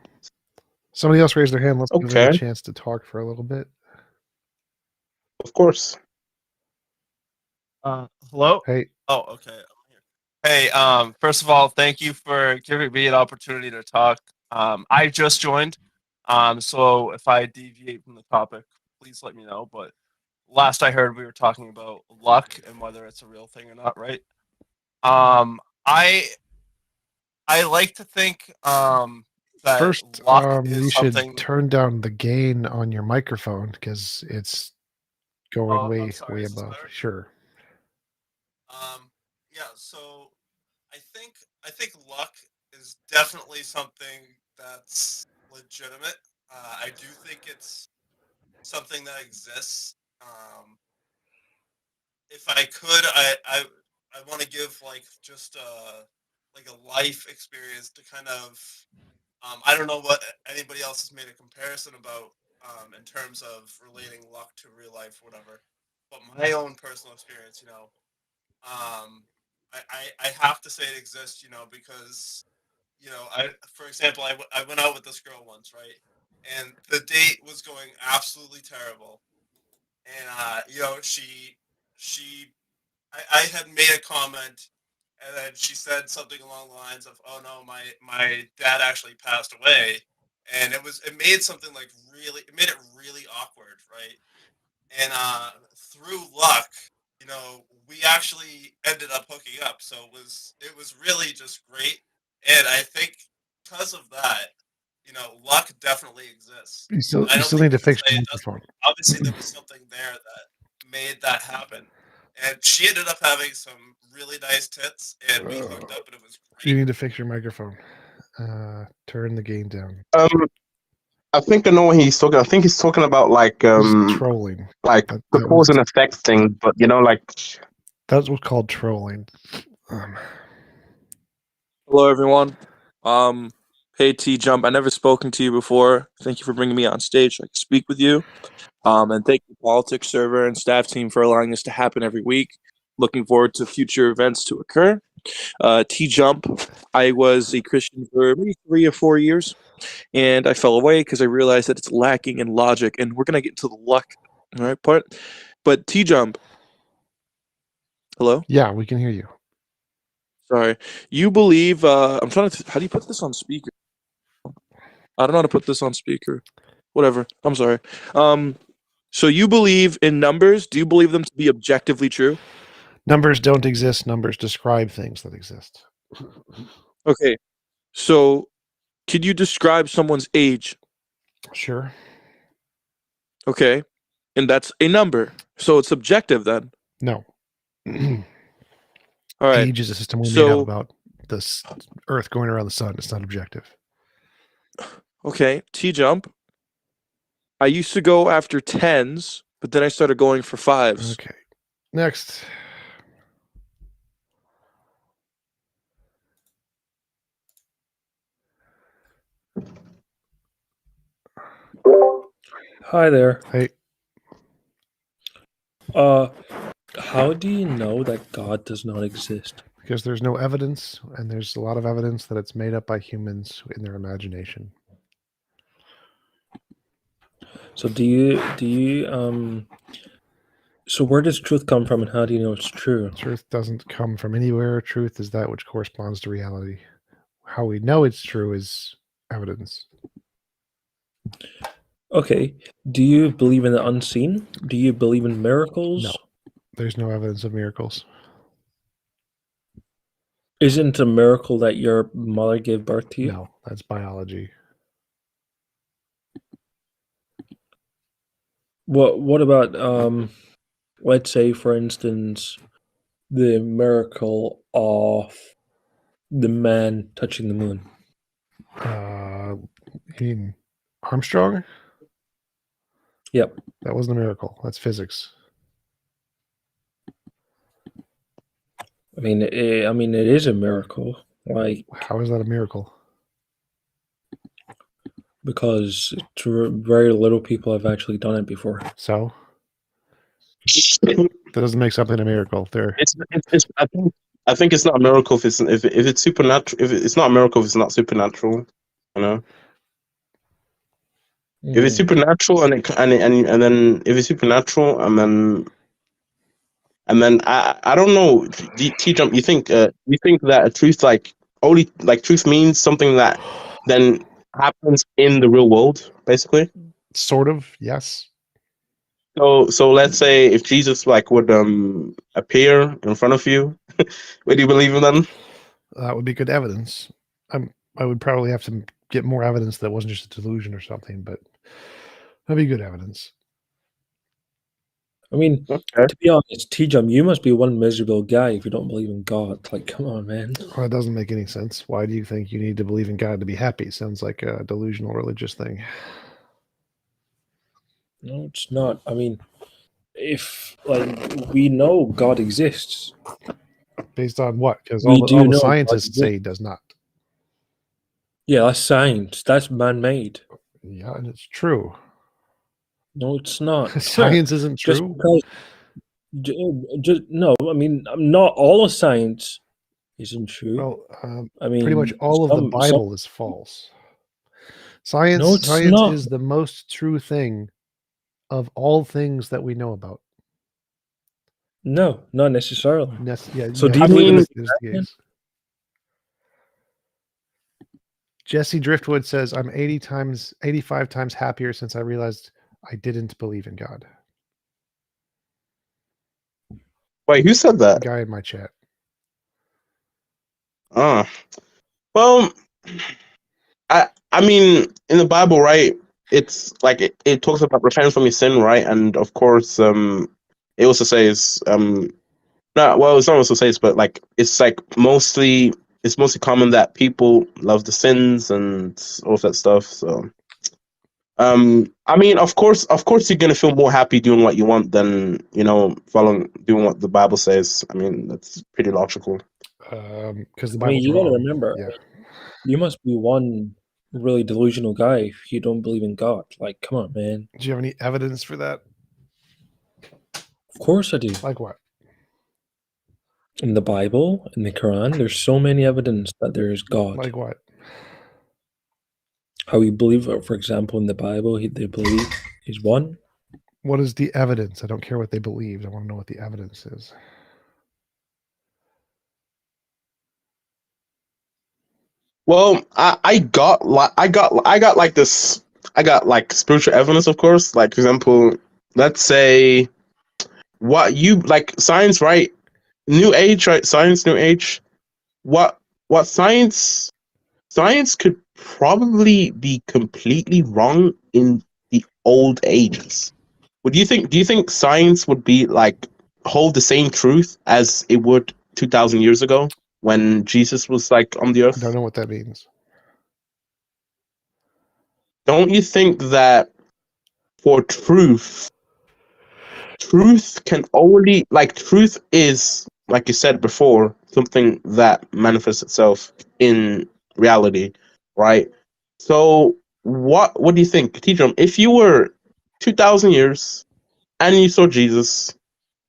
Somebody else raised their hand. Let's give them a Okay. chance to talk for a little bit. Of course. Hello? Hey, Oh, okay. I'm here. Hey, first of all, thank you for giving me an opportunity to talk. I just joined, so if I deviate from the topic, please let me know. But last I heard, we were talking about luck and whether it's a real thing or not, right? Um, I I like to think that first, luck you is should something. turn down the gain on your microphone because it's going I'm way, sorry, way is this above. better? Sure. Yeah, so I think luck is definitely something that's legitimate. I do think it's something that exists. If I could, I want to give like just like a life experience to kind of I don't know what anybody else has made a comparison about in terms of relating luck to real life, or whatever. But my own personal experience, I have to say it exists, because for example, I went out with this girl once, right? And the date was going absolutely terrible. And she I had made a comment, and then she said something along the lines of, "Oh no, my dad actually passed away," and it made something like it made it really awkward, right? And through luck, we actually ended up hooking up, so it was really just great, and I think because of that, luck definitely exists. You still, I you don't still think need to you can fix say your it doesn't. microphone. Obviously, there was something there that made that happen. And she ended up having some really nice tits, and we hooked up, and it was You great. need to fix your microphone. Turn the gain down. I think I know what he's talking. I think he's talking about like It's trolling. like That, the that cause was and effect thing, but like that's what's called trolling. Hello, everyone. Hey, TJump. I never spoken to you before. Thank you for bringing me on stage so I can speak with you. And thank the politics server and staff team for allowing this to happen every week. Looking forward to future events to occur. TJump. I was a Christian for maybe 3 or 4 years, and I fell away because I realized that it's lacking in logic. And we're gonna get into the luck, all right, part. But TJump. Hello. Yeah, we can hear you. Sorry. You believe? I'm trying to. How do you put this on speaker? I don't know how to put this on speaker. Whatever. I'm sorry. So you believe in numbers? Do you believe them to be objectively true? Numbers don't exist. Numbers describe things that exist. Okay. So could you describe someone's age? Sure. Okay. And that's a number. So it's subjective then. No. All right. Age is a system we made up So about this Earth going around the sun. It's not objective. okay, TJump. I used to go after tens, but then I started going for fives. Okay. Next. Hi there. Hey. How do you know that God does not exist? Because there's no evidence, and there's a lot of evidence that it's made up by humans in their imagination. So so where does truth come from, and how do you know it's true? Truth doesn't come from anywhere. Truth is that which corresponds to reality. How we know it's true is evidence. Okay. Do you believe in the unseen? Do you believe in miracles? No. There's no evidence of miracles. Isn't a miracle that your mother gave birth to you? No, that's biology. What about let's say, for instance, the miracle of the man touching the moon? You mean Armstrong? Yep. That wasn't a miracle. That's physics. I mean, it is a miracle. Like, how is that a miracle? Because very little people have actually done it before. So that doesn't make something a miracle. I think it's not a miracle if it's supernatural. If it's not a miracle, if it's not supernatural, If it's supernatural and then if it's supernatural and then I don't know, TJump, you think that a truth truth means something that then happens in the real world, basically? Sort of, yes. So let's say if Jesus would appear in front of you, would you believe him then? That would be good evidence. I would probably have to get more evidence that it wasn't just a delusion or something, but that'd be good evidence. I mean, Okay. to be honest, TJump, you must be one miserable guy if you don't believe in God. Like, come on, man. Well, it doesn't make any sense. Why do you think you need to believe in God to be happy? Sounds like a delusional religious thing. No, it's not. I mean, if we know God exists, Based on what? Because we all do the know God scientists exists. say he does not. Yeah, that's science. That's man-made. Yeah, and it's true. No, it's not. Science isn't Just true. because, just no. I mean, not all of science isn't true. Well, I pretty much mean, all of the some. Bible is false. No, it's Science not. is the most true thing of all things that we know about. No, not necessarily. Yeah, So do I you believe in mean, it is the case. Jesse Driftwood says, I'm 85 times happier since I realized I didn't believe in God. wait, who said that? Guy in my chat. Well, I mean, in the Bible, right? It's like it talks about repentance from your sin, right? And of course, it also says, no, well, it's not also says, but like it's mostly common that people love the sins and all of that stuff. So, I mean, of course, you're gonna feel more happy doing what you want than doing what the Bible says. I mean, that's pretty logical. Because the I mean, Bible's you gotta wrong. remember, Yeah. you must be one really delusional guy if you don't believe in God. Like, come on, man. Do you have any evidence for that? Of course I do. Like what? In the Bible, in the Quran, there's so many evidence that there is God. Like what? How we believe, for example, in the Bible, they believe he's one. What is the evidence? I don't care what they believed. I want to know what the evidence is. Well, I got spiritual evidence, of course. Like, for example, let's say what you like science, right? New age, right? Science, new age. What science could probably be completely wrong in the old ages. Do you think science would be like hold the same truth as it would 2,000 years ago when Jesus was like on the I earth? don't know what that means. Don't you think that for truth can only truth is, like you said before, something that manifests itself in reality, right? So what do you think, TJump, if you were 2,000 years and you saw Jesus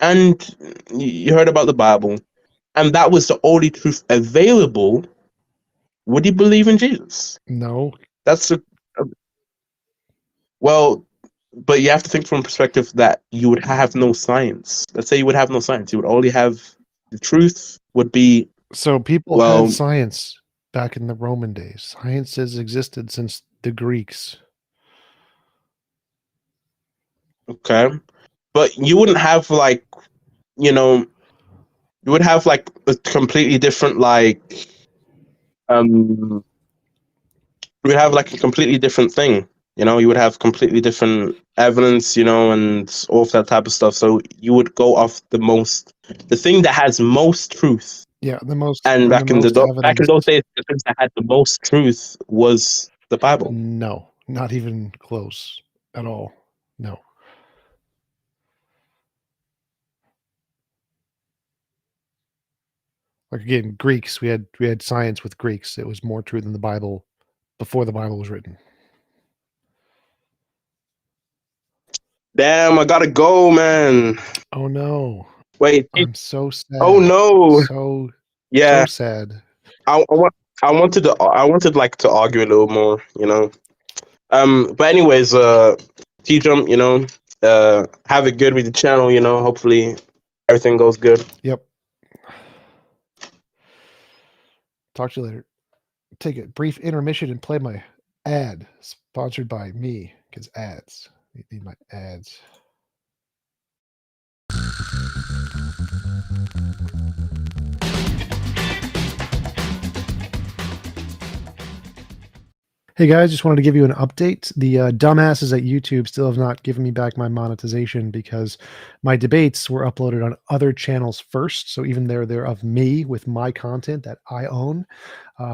and you heard about the Bible and that was the only truth available, would you believe in Jesus? No. That's well, but you have to think from a perspective that you would have no science. Let's say you would have no science. You would only have the truth would be. So people Well, had science back in the Roman days. Science has existed since the Greeks. okay, but you wouldn't have you would have a completely different you would have a completely different thing. You would have completely different evidence, and all of that type of stuff. So you would go off the thing that has most truth. Yeah, the most And back in most back in evidence. those days, the thing that had the most truth was the Bible. No, not even close at all. No. Like again, Greeks, we had science with Greeks. It was more true than the Bible before the Bible was written. Damn, I gotta go, man. Oh no. Wait. I'm so sad. Oh no. So Yeah. sad. I wanted to argue a little more, But anyways, TJump, have it good with the channel, hopefully everything goes good. Yep. Talk to you later. Take a brief intermission and play my ad sponsored by me, because ads. Need my ads. Hey guys, just wanted to give you an update. The dumbasses at YouTube still have not given me back my monetization because my debates were uploaded on other channels first. So even though they're of me with my content that I own,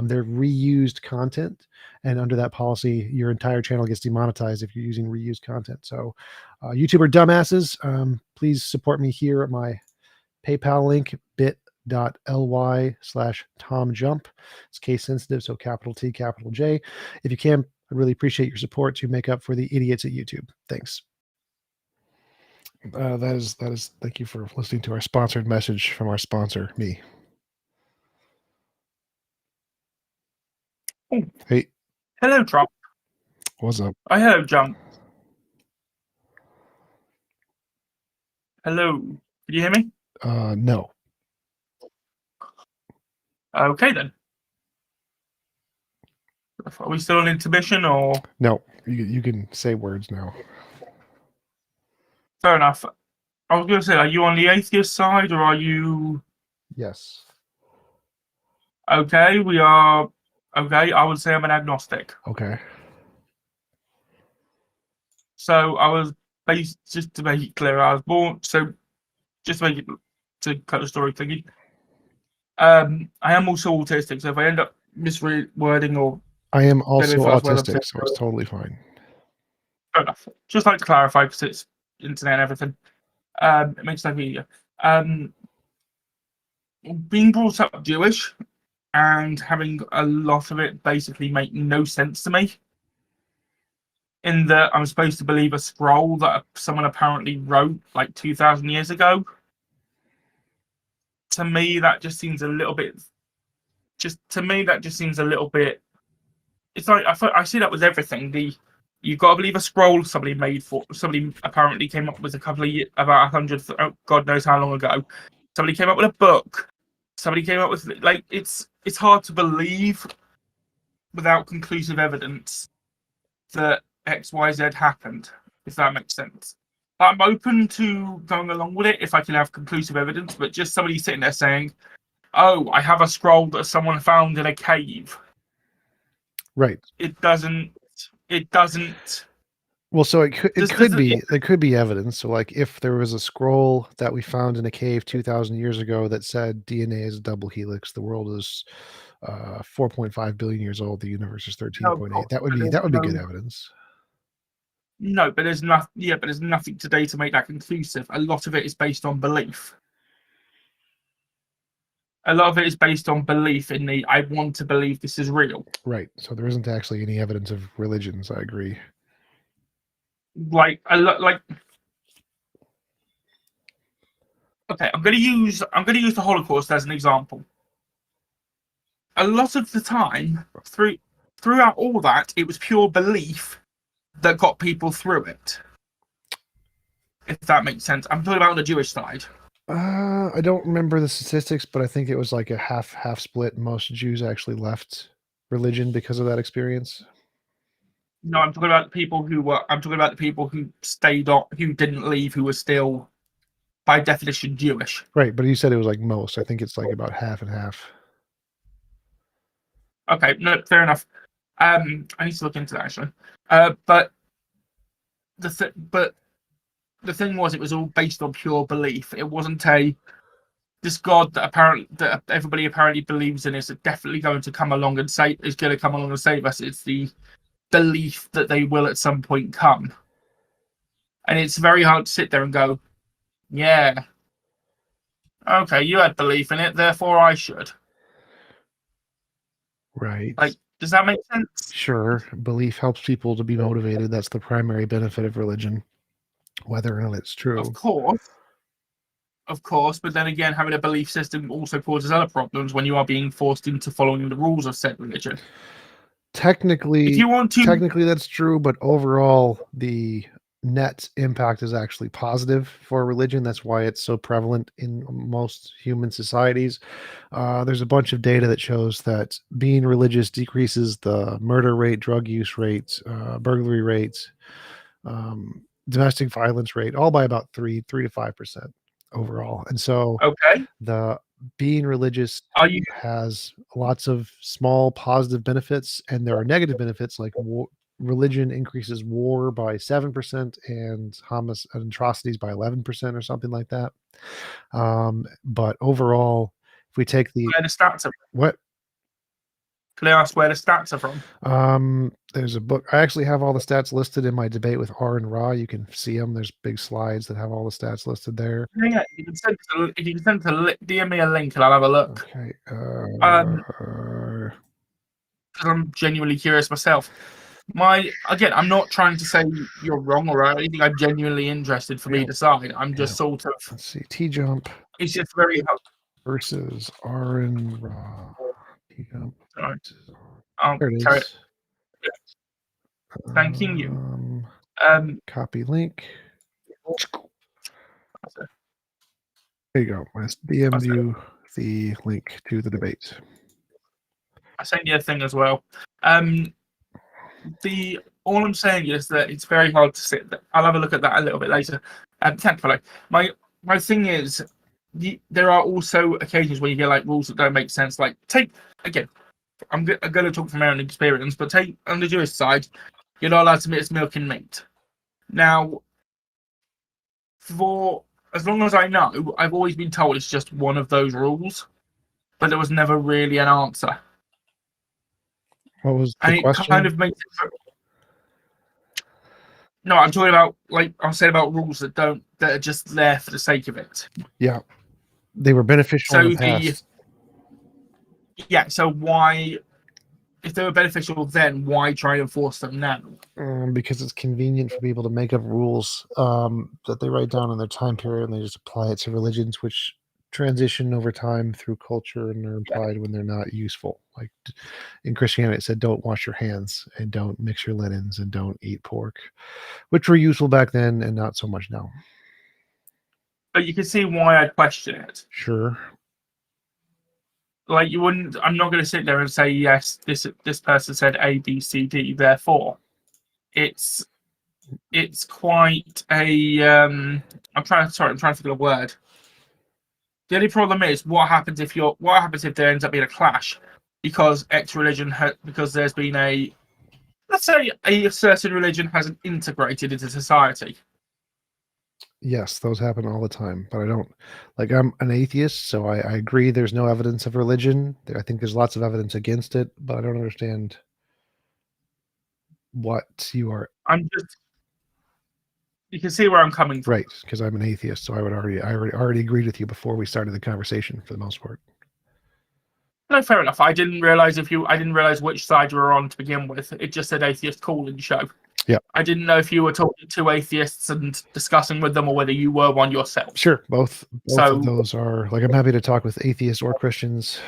they're reused content. And under that policy, your entire channel gets demonetized if you're using reused content. So YouTuber dumbasses, please support me here at my PayPal link, bit.ly/TomJump. It's case sensitive, so capital T, capital J. If you can, I really appreciate your support to make up for the idiots at YouTube. Thanks. That is. Thank you for listening to our sponsored message from our sponsor, me. Oh. Hey. Hello, Trump. What's up? Hello, Jump. Hello. Can you hear me? No. Okay then. Are we still on intermission or? No, you can say words now. Fair enough. I was going to say, are you on the atheist side or are you? Yes. Okay, we are. Okay, I would say I'm an agnostic. Okay. So I was just to make it clear, I was born. So just to make it to cut the story thingy. I am also autistic, so if I end up miswording or I am also autistic, so it's totally fine. Fair enough. Just like to clarify because it's internet and everything. It makes life easier. Being brought up Jewish and having a lot of it basically make no sense to me. In that I'm supposed to believe a scroll that someone apparently wrote like 2,000 years ago. To me, that just seems a little bit. It's like I see that with everything. You've got to believe a scroll somebody apparently came up with about 100, God knows how long ago. Somebody came up with a book. Somebody came up with it's hard to believe without conclusive evidence that XYZ happened, if that makes sense. I'm open to going along with it if I can have conclusive evidence, but just somebody sitting there saying, "Oh, I have a scroll that someone found in a cave." Right. It doesn't. Well, so it could be evidence. So, like, if there was a scroll that we found in a cave 2,000 years ago that said DNA is a double helix, the world is 4.5 billion years old, the universe is 13.8. That would be good evidence. No, but there's nothing. Yeah, but there's nothing today to make that conclusive. A lot of it is based on belief. A lot of it is based on belief in I want to believe this is real. Right. So there isn't actually any evidence of religions. I agree. Okay, I'm going to use the Holocaust as an example. A lot of the time, throughout all that, it was pure belief that got people through it. If that makes sense. I'm talking about on the Jewish side. I don't remember the statistics, but I think it was like a half split. Most Jews actually left religion because of that experience. No, I'm talking about the people who stayed on, who didn't leave, who were still, by definition, Jewish. Right, but you said it was like most. I think it's like about half and half. Okay, no, fair enough. I need to look into that actually. But the thing was, it was all based on pure belief. It wasn't this God that everybody apparently believes in is definitely going to come along and save us. It's the belief that they will at some point come, and it's very hard to sit there and go, yeah, okay, you had belief in it, therefore I should. Right. Like, does that make sense? Sure. Belief helps people to be motivated. That's the primary benefit of religion, whether or not it's true. Of course, but then again, having a belief system also causes other problems when you are being forced into following the rules of said religion. Technically, that's true, but overall, the net impact is actually positive for religion. That's why it's so prevalent in most human societies. There's a bunch of data that shows that being religious decreases the murder rate, drug use rates, burglary rates, domestic violence rate, all by about 3 to 5% overall. And so okay, the being religious Are you? has lots of small positive benefits, and there are negative benefits like religion increases war by 7% and atrocities by 11% or something like that. But overall, if we take the Where the stats are? what? Can I ask where the stats are from? There's a book. I actually have all the stats listed in my debate with R and Ra. You can see them. There's big slides that have all the stats listed there. Yeah, you can send if you can send DM me a link and I'll have a look. Okay. Because I'm genuinely curious myself. I'm not trying to say you're wrong or anything. I'm genuinely interested for me to decide. I'm just sort of. Let's see. TJump. It's just very versus R and Ra. TJump. There it sorry. is. Thanking you. Copy link. There you go. I DM'd you the link to the debate. I sent you a thing as well. All I'm saying is that it's very hard to sit. I'll have a look at that a little bit later. Thankfully, my thing is, there are also occasions where you get like rules that don't make sense. Like I'm going to talk from my own experience, but take on the Jewish side, you're not allowed to mix milk and meat. Now, for as long as I know, I've always been told it's just one of those rules, but there was never really an answer. What was the question? It kind of makes it. No, I'm talking about I'm saying about rules that are just there for the sake of it. Yeah, they were beneficial in the past. So why, if they were beneficial then, why try and enforce them now? Because it's convenient for people to make up rules that they write down in their time period and they just apply it to religions which transition over time through culture and are implied when they're not useful. Like in Christianity, it said don't wash your hands and don't mix your linens and don't eat pork, which were useful back then and not so much now. But you can see why I'd question it. Sure. Like you wouldn't. I'm not going to sit there and say yes. This person said A, B, C, D. Therefore, it's quite a. I'm trying to think of a word. The only problem is what happens if there ends up being a clash because X religion because there's been let's say a certain religion hasn't integrated into society. Yes, those happen all the time, but I don't I'm an atheist, so I agree there's no evidence of religion. I think there's lots of evidence against it, but I don't understand what you are. You can see where I'm coming from. Right, because I'm an atheist, so I already agreed with you before we started the conversation for the most part. No, fair enough. I didn't realize which side you were on to begin with. It just said atheist call-in show. Yeah. I didn't know if you were talking to atheists and discussing with them or whether you were one yourself. Sure, both of those are I'm happy to talk with atheists or Christians.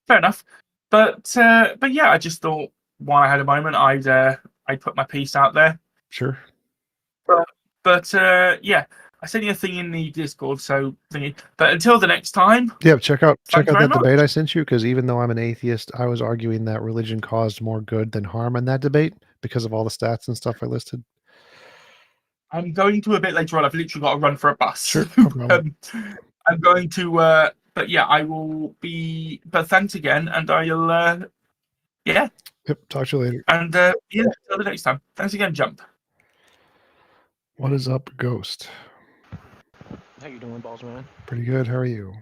Fair enough. But yeah, I just thought while I had a moment I'd put my piece out there. Sure. But yeah, I sent you a thing in the Discord, so thingy. But until the next time. Yeah, check out that debate I sent you, because even though I'm an atheist, I was arguing that religion caused more good than harm in that debate because of all the stats and stuff I listed. I'm going to a bit later on. I've literally got to run for a bus. Sure. No problem. I'm going to but yeah, I will be but thanks again, and I'll yeah. Yep, talk to you later. And yeah, until the next time. Thanks again, Jump. What is up, Ghost? How you doing, boss man? Pretty good. How are you?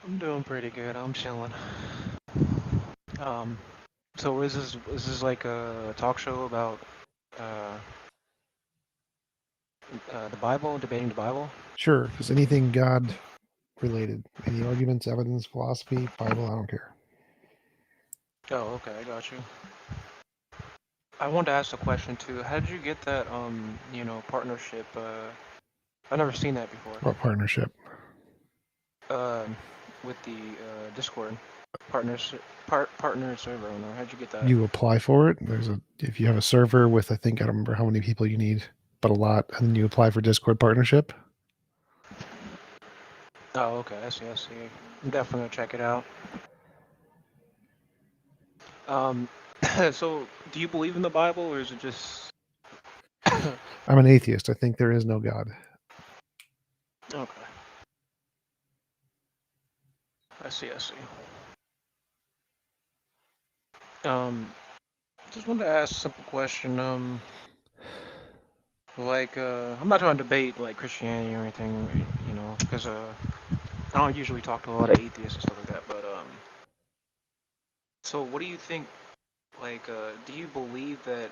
I'm doing pretty good. I'm chilling. So is this like a talk show about the Bible, debating the Bible? Sure. Just anything God related. Any arguments, evidence, philosophy, Bible, I don't care. Oh, okay, I got you. I wanted to ask a question too. How did you get that partnership? I've never seen that before. What partnership? With the Discord partner server owner. How'd you get that? You apply for it. If you have a server with, I don't remember how many people you need, but a lot, and then you apply for Discord partnership. Oh, okay. I see. I'm definitely gonna check it out. So do you believe in the Bible, or is it just? I'm an atheist. I think there is no God. Okay. I see. Just wanted to ask a simple question. I'm not trying to debate like Christianity or anything, you know, because I don't usually talk to a lot of atheists and stuff like that. But so what do you think? Do you believe that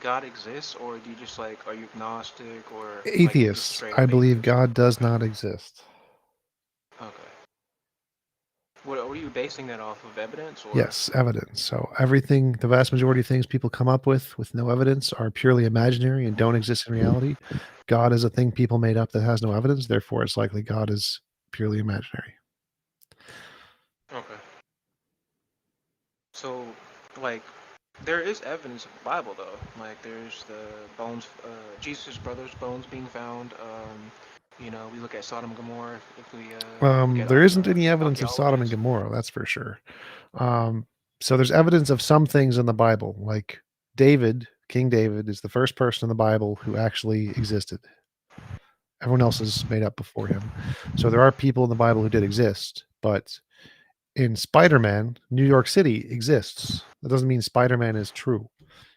God exists, or do you just like are you agnostic, or like you just Atheists, straight I up believe atheist? God does not exist. Okay. What are you basing that off of, evidence or? Yes, evidence. So everything, the vast majority of things people come up with no evidence are purely imaginary and don't exist in reality. God is a thing people made up that has no evidence. Therefore, it's likely God is purely imaginary. Okay. So, like, there is evidence of the Bible, though. Like, there's the bones, Jesus' brother's bones being found. You know, we look at Sodom and Gomorrah. If we look at There isn't any evidence of Sodom and archaeologists. Gomorrah, that's for sure. So there's evidence of some things in the Bible, like David, King David, is the first person in the Bible who actually existed. Everyone else is made up before him. So there are people in the Bible who did exist, but in Spider-Man, New York City exists. That doesn't mean Spider-Man is true.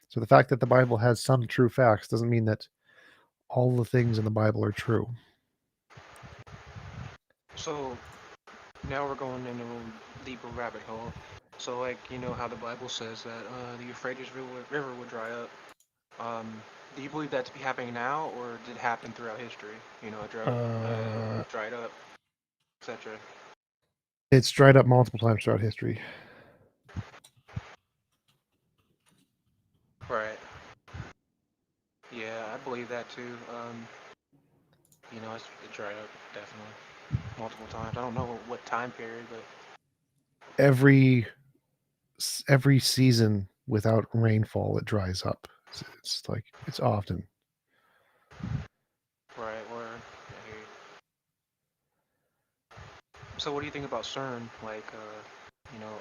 So the fact that the Bible has some true facts doesn't mean that all the things in the Bible are true. So now we're going into a deeper rabbit hole. So, like, you know how the Bible says that the Euphrates River would dry up. Do you believe that to be happening now, or did it happen throughout history? You know, it dried up, etc. It's dried up multiple times throughout history. Right. Yeah, I believe that too. You know, it dried up definitely multiple times. I don't know what time period, but Every season without rainfall, it dries up. It's like it's often. right. Or I hear you. So, what do you think about CERN? Like, you know,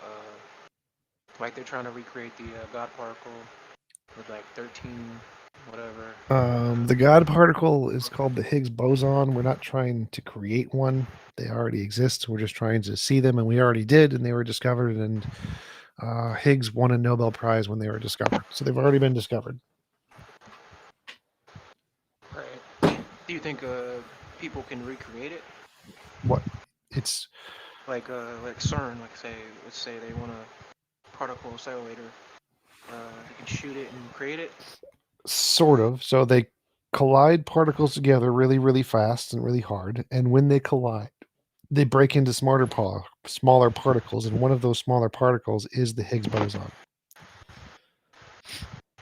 like they're trying to recreate the God particle with like 13 whatever. The God particle is called the Higgs boson. We're not trying to create one. They already exist. We're just trying to see them, and we already did, and they were discovered. And Higgs won a Nobel Prize when they were discovered. So they've already been discovered. Right. Do you think people can recreate it? What? It's like CERN. Let's say they want a particle accelerator. They can shoot it and create it. sort of. So they collide particles together really, really fast and really hard. And when they collide, they break into smaller particles. And one of those smaller particles is the Higgs boson.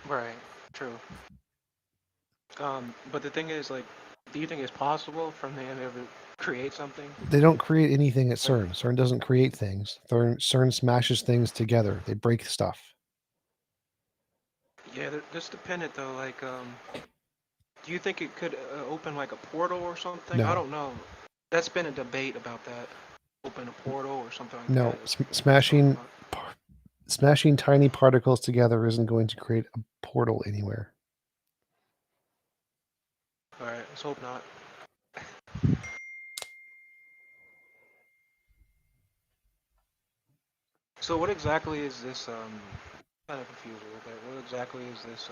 Right. True. But the thing is, like, do you think it's possible for them to ever create something? They don't create anything at CERN. CERN doesn't create things. CERN smashes things together. They break stuff. Yeah, that's dependent though. Like, do you think it could open like a portal or something? I No. don't know. That's been a debate about that. Open a portal or something like No, that. smashing tiny particles together isn't going to create a portal anywhere. All right, let's hope not. So what exactly is this? Kind of confused with that. What exactly is this?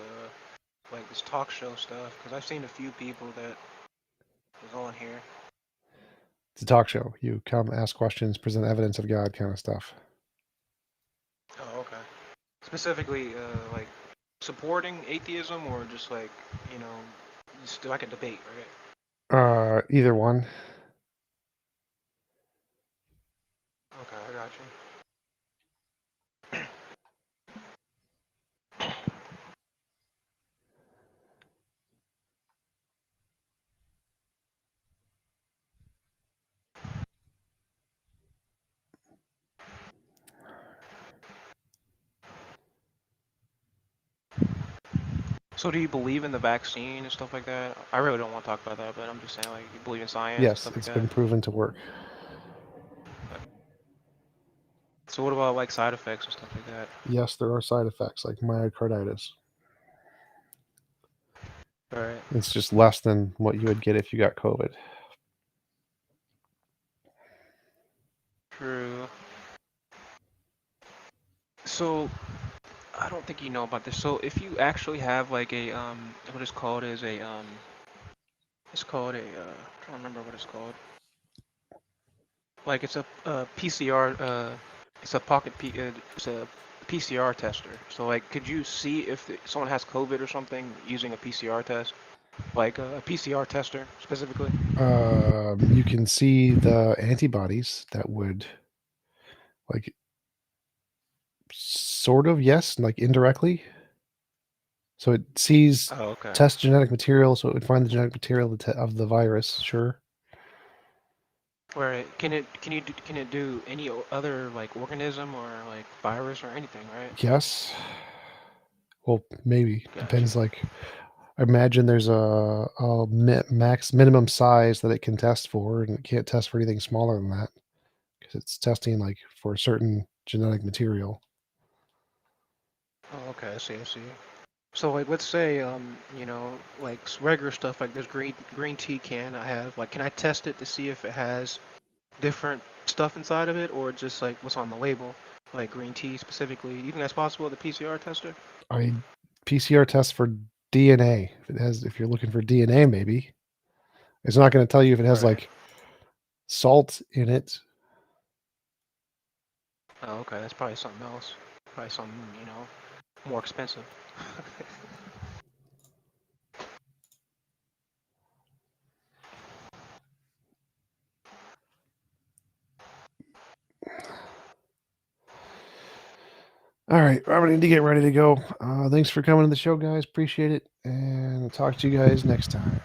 Like this talk show stuff? Because I've seen a few people that is on here. It's a talk show. You come, ask questions, present evidence of God, kind of stuff. Oh, okay. Specifically, like supporting atheism, or just like you know, just like a debate, right? Either one. Okay, I got you. So do you believe in the vaccine and stuff like that? I really don't want to talk about that, but I'm just saying, like, you believe in science and Yes, stuff like it's that? been proven to work. So what about like side effects and stuff like that? Yes, there are side effects like myocarditis. Right. It's just less than what you would get if you got COVID. True. So I don't think you know about this. So if you actually have like a what it's called is a it's called a I'm trying to remember what it's called. Like it's a PCR it's a it's a PCR tester. So like could you see if someone has COVID or something using a PCR test? Like a PCR tester specifically? You can see the antibodies that would, like, sort of, yes, like indirectly. So it sees Oh, okay. test genetic material, so it would find the genetic material of the virus. Sure. Where can it do any other like organism or like virus or anything, right? Yes. Well, maybe Gotcha. depends. Like, I imagine there's a minimum size that it can test for, and it can't test for anything smaller than that because it's testing like for a certain genetic material. Oh, okay, I see. So like let's say you know, like regular stuff like this green tea can I have, like can I test it to see if it has different stuff inside of it or just like what's on the label? Like green tea specifically. You think that's possible with the PCR tester? PCR test for DNA. If you're looking for DNA, maybe it's not going to tell you if it has Right. like salt in it. Oh, okay, that's probably something else. Probably something, you know, more expensive. All right, I need to get ready to go. Thanks for coming to the show, guys. Appreciate it, and I'll talk to you guys next time.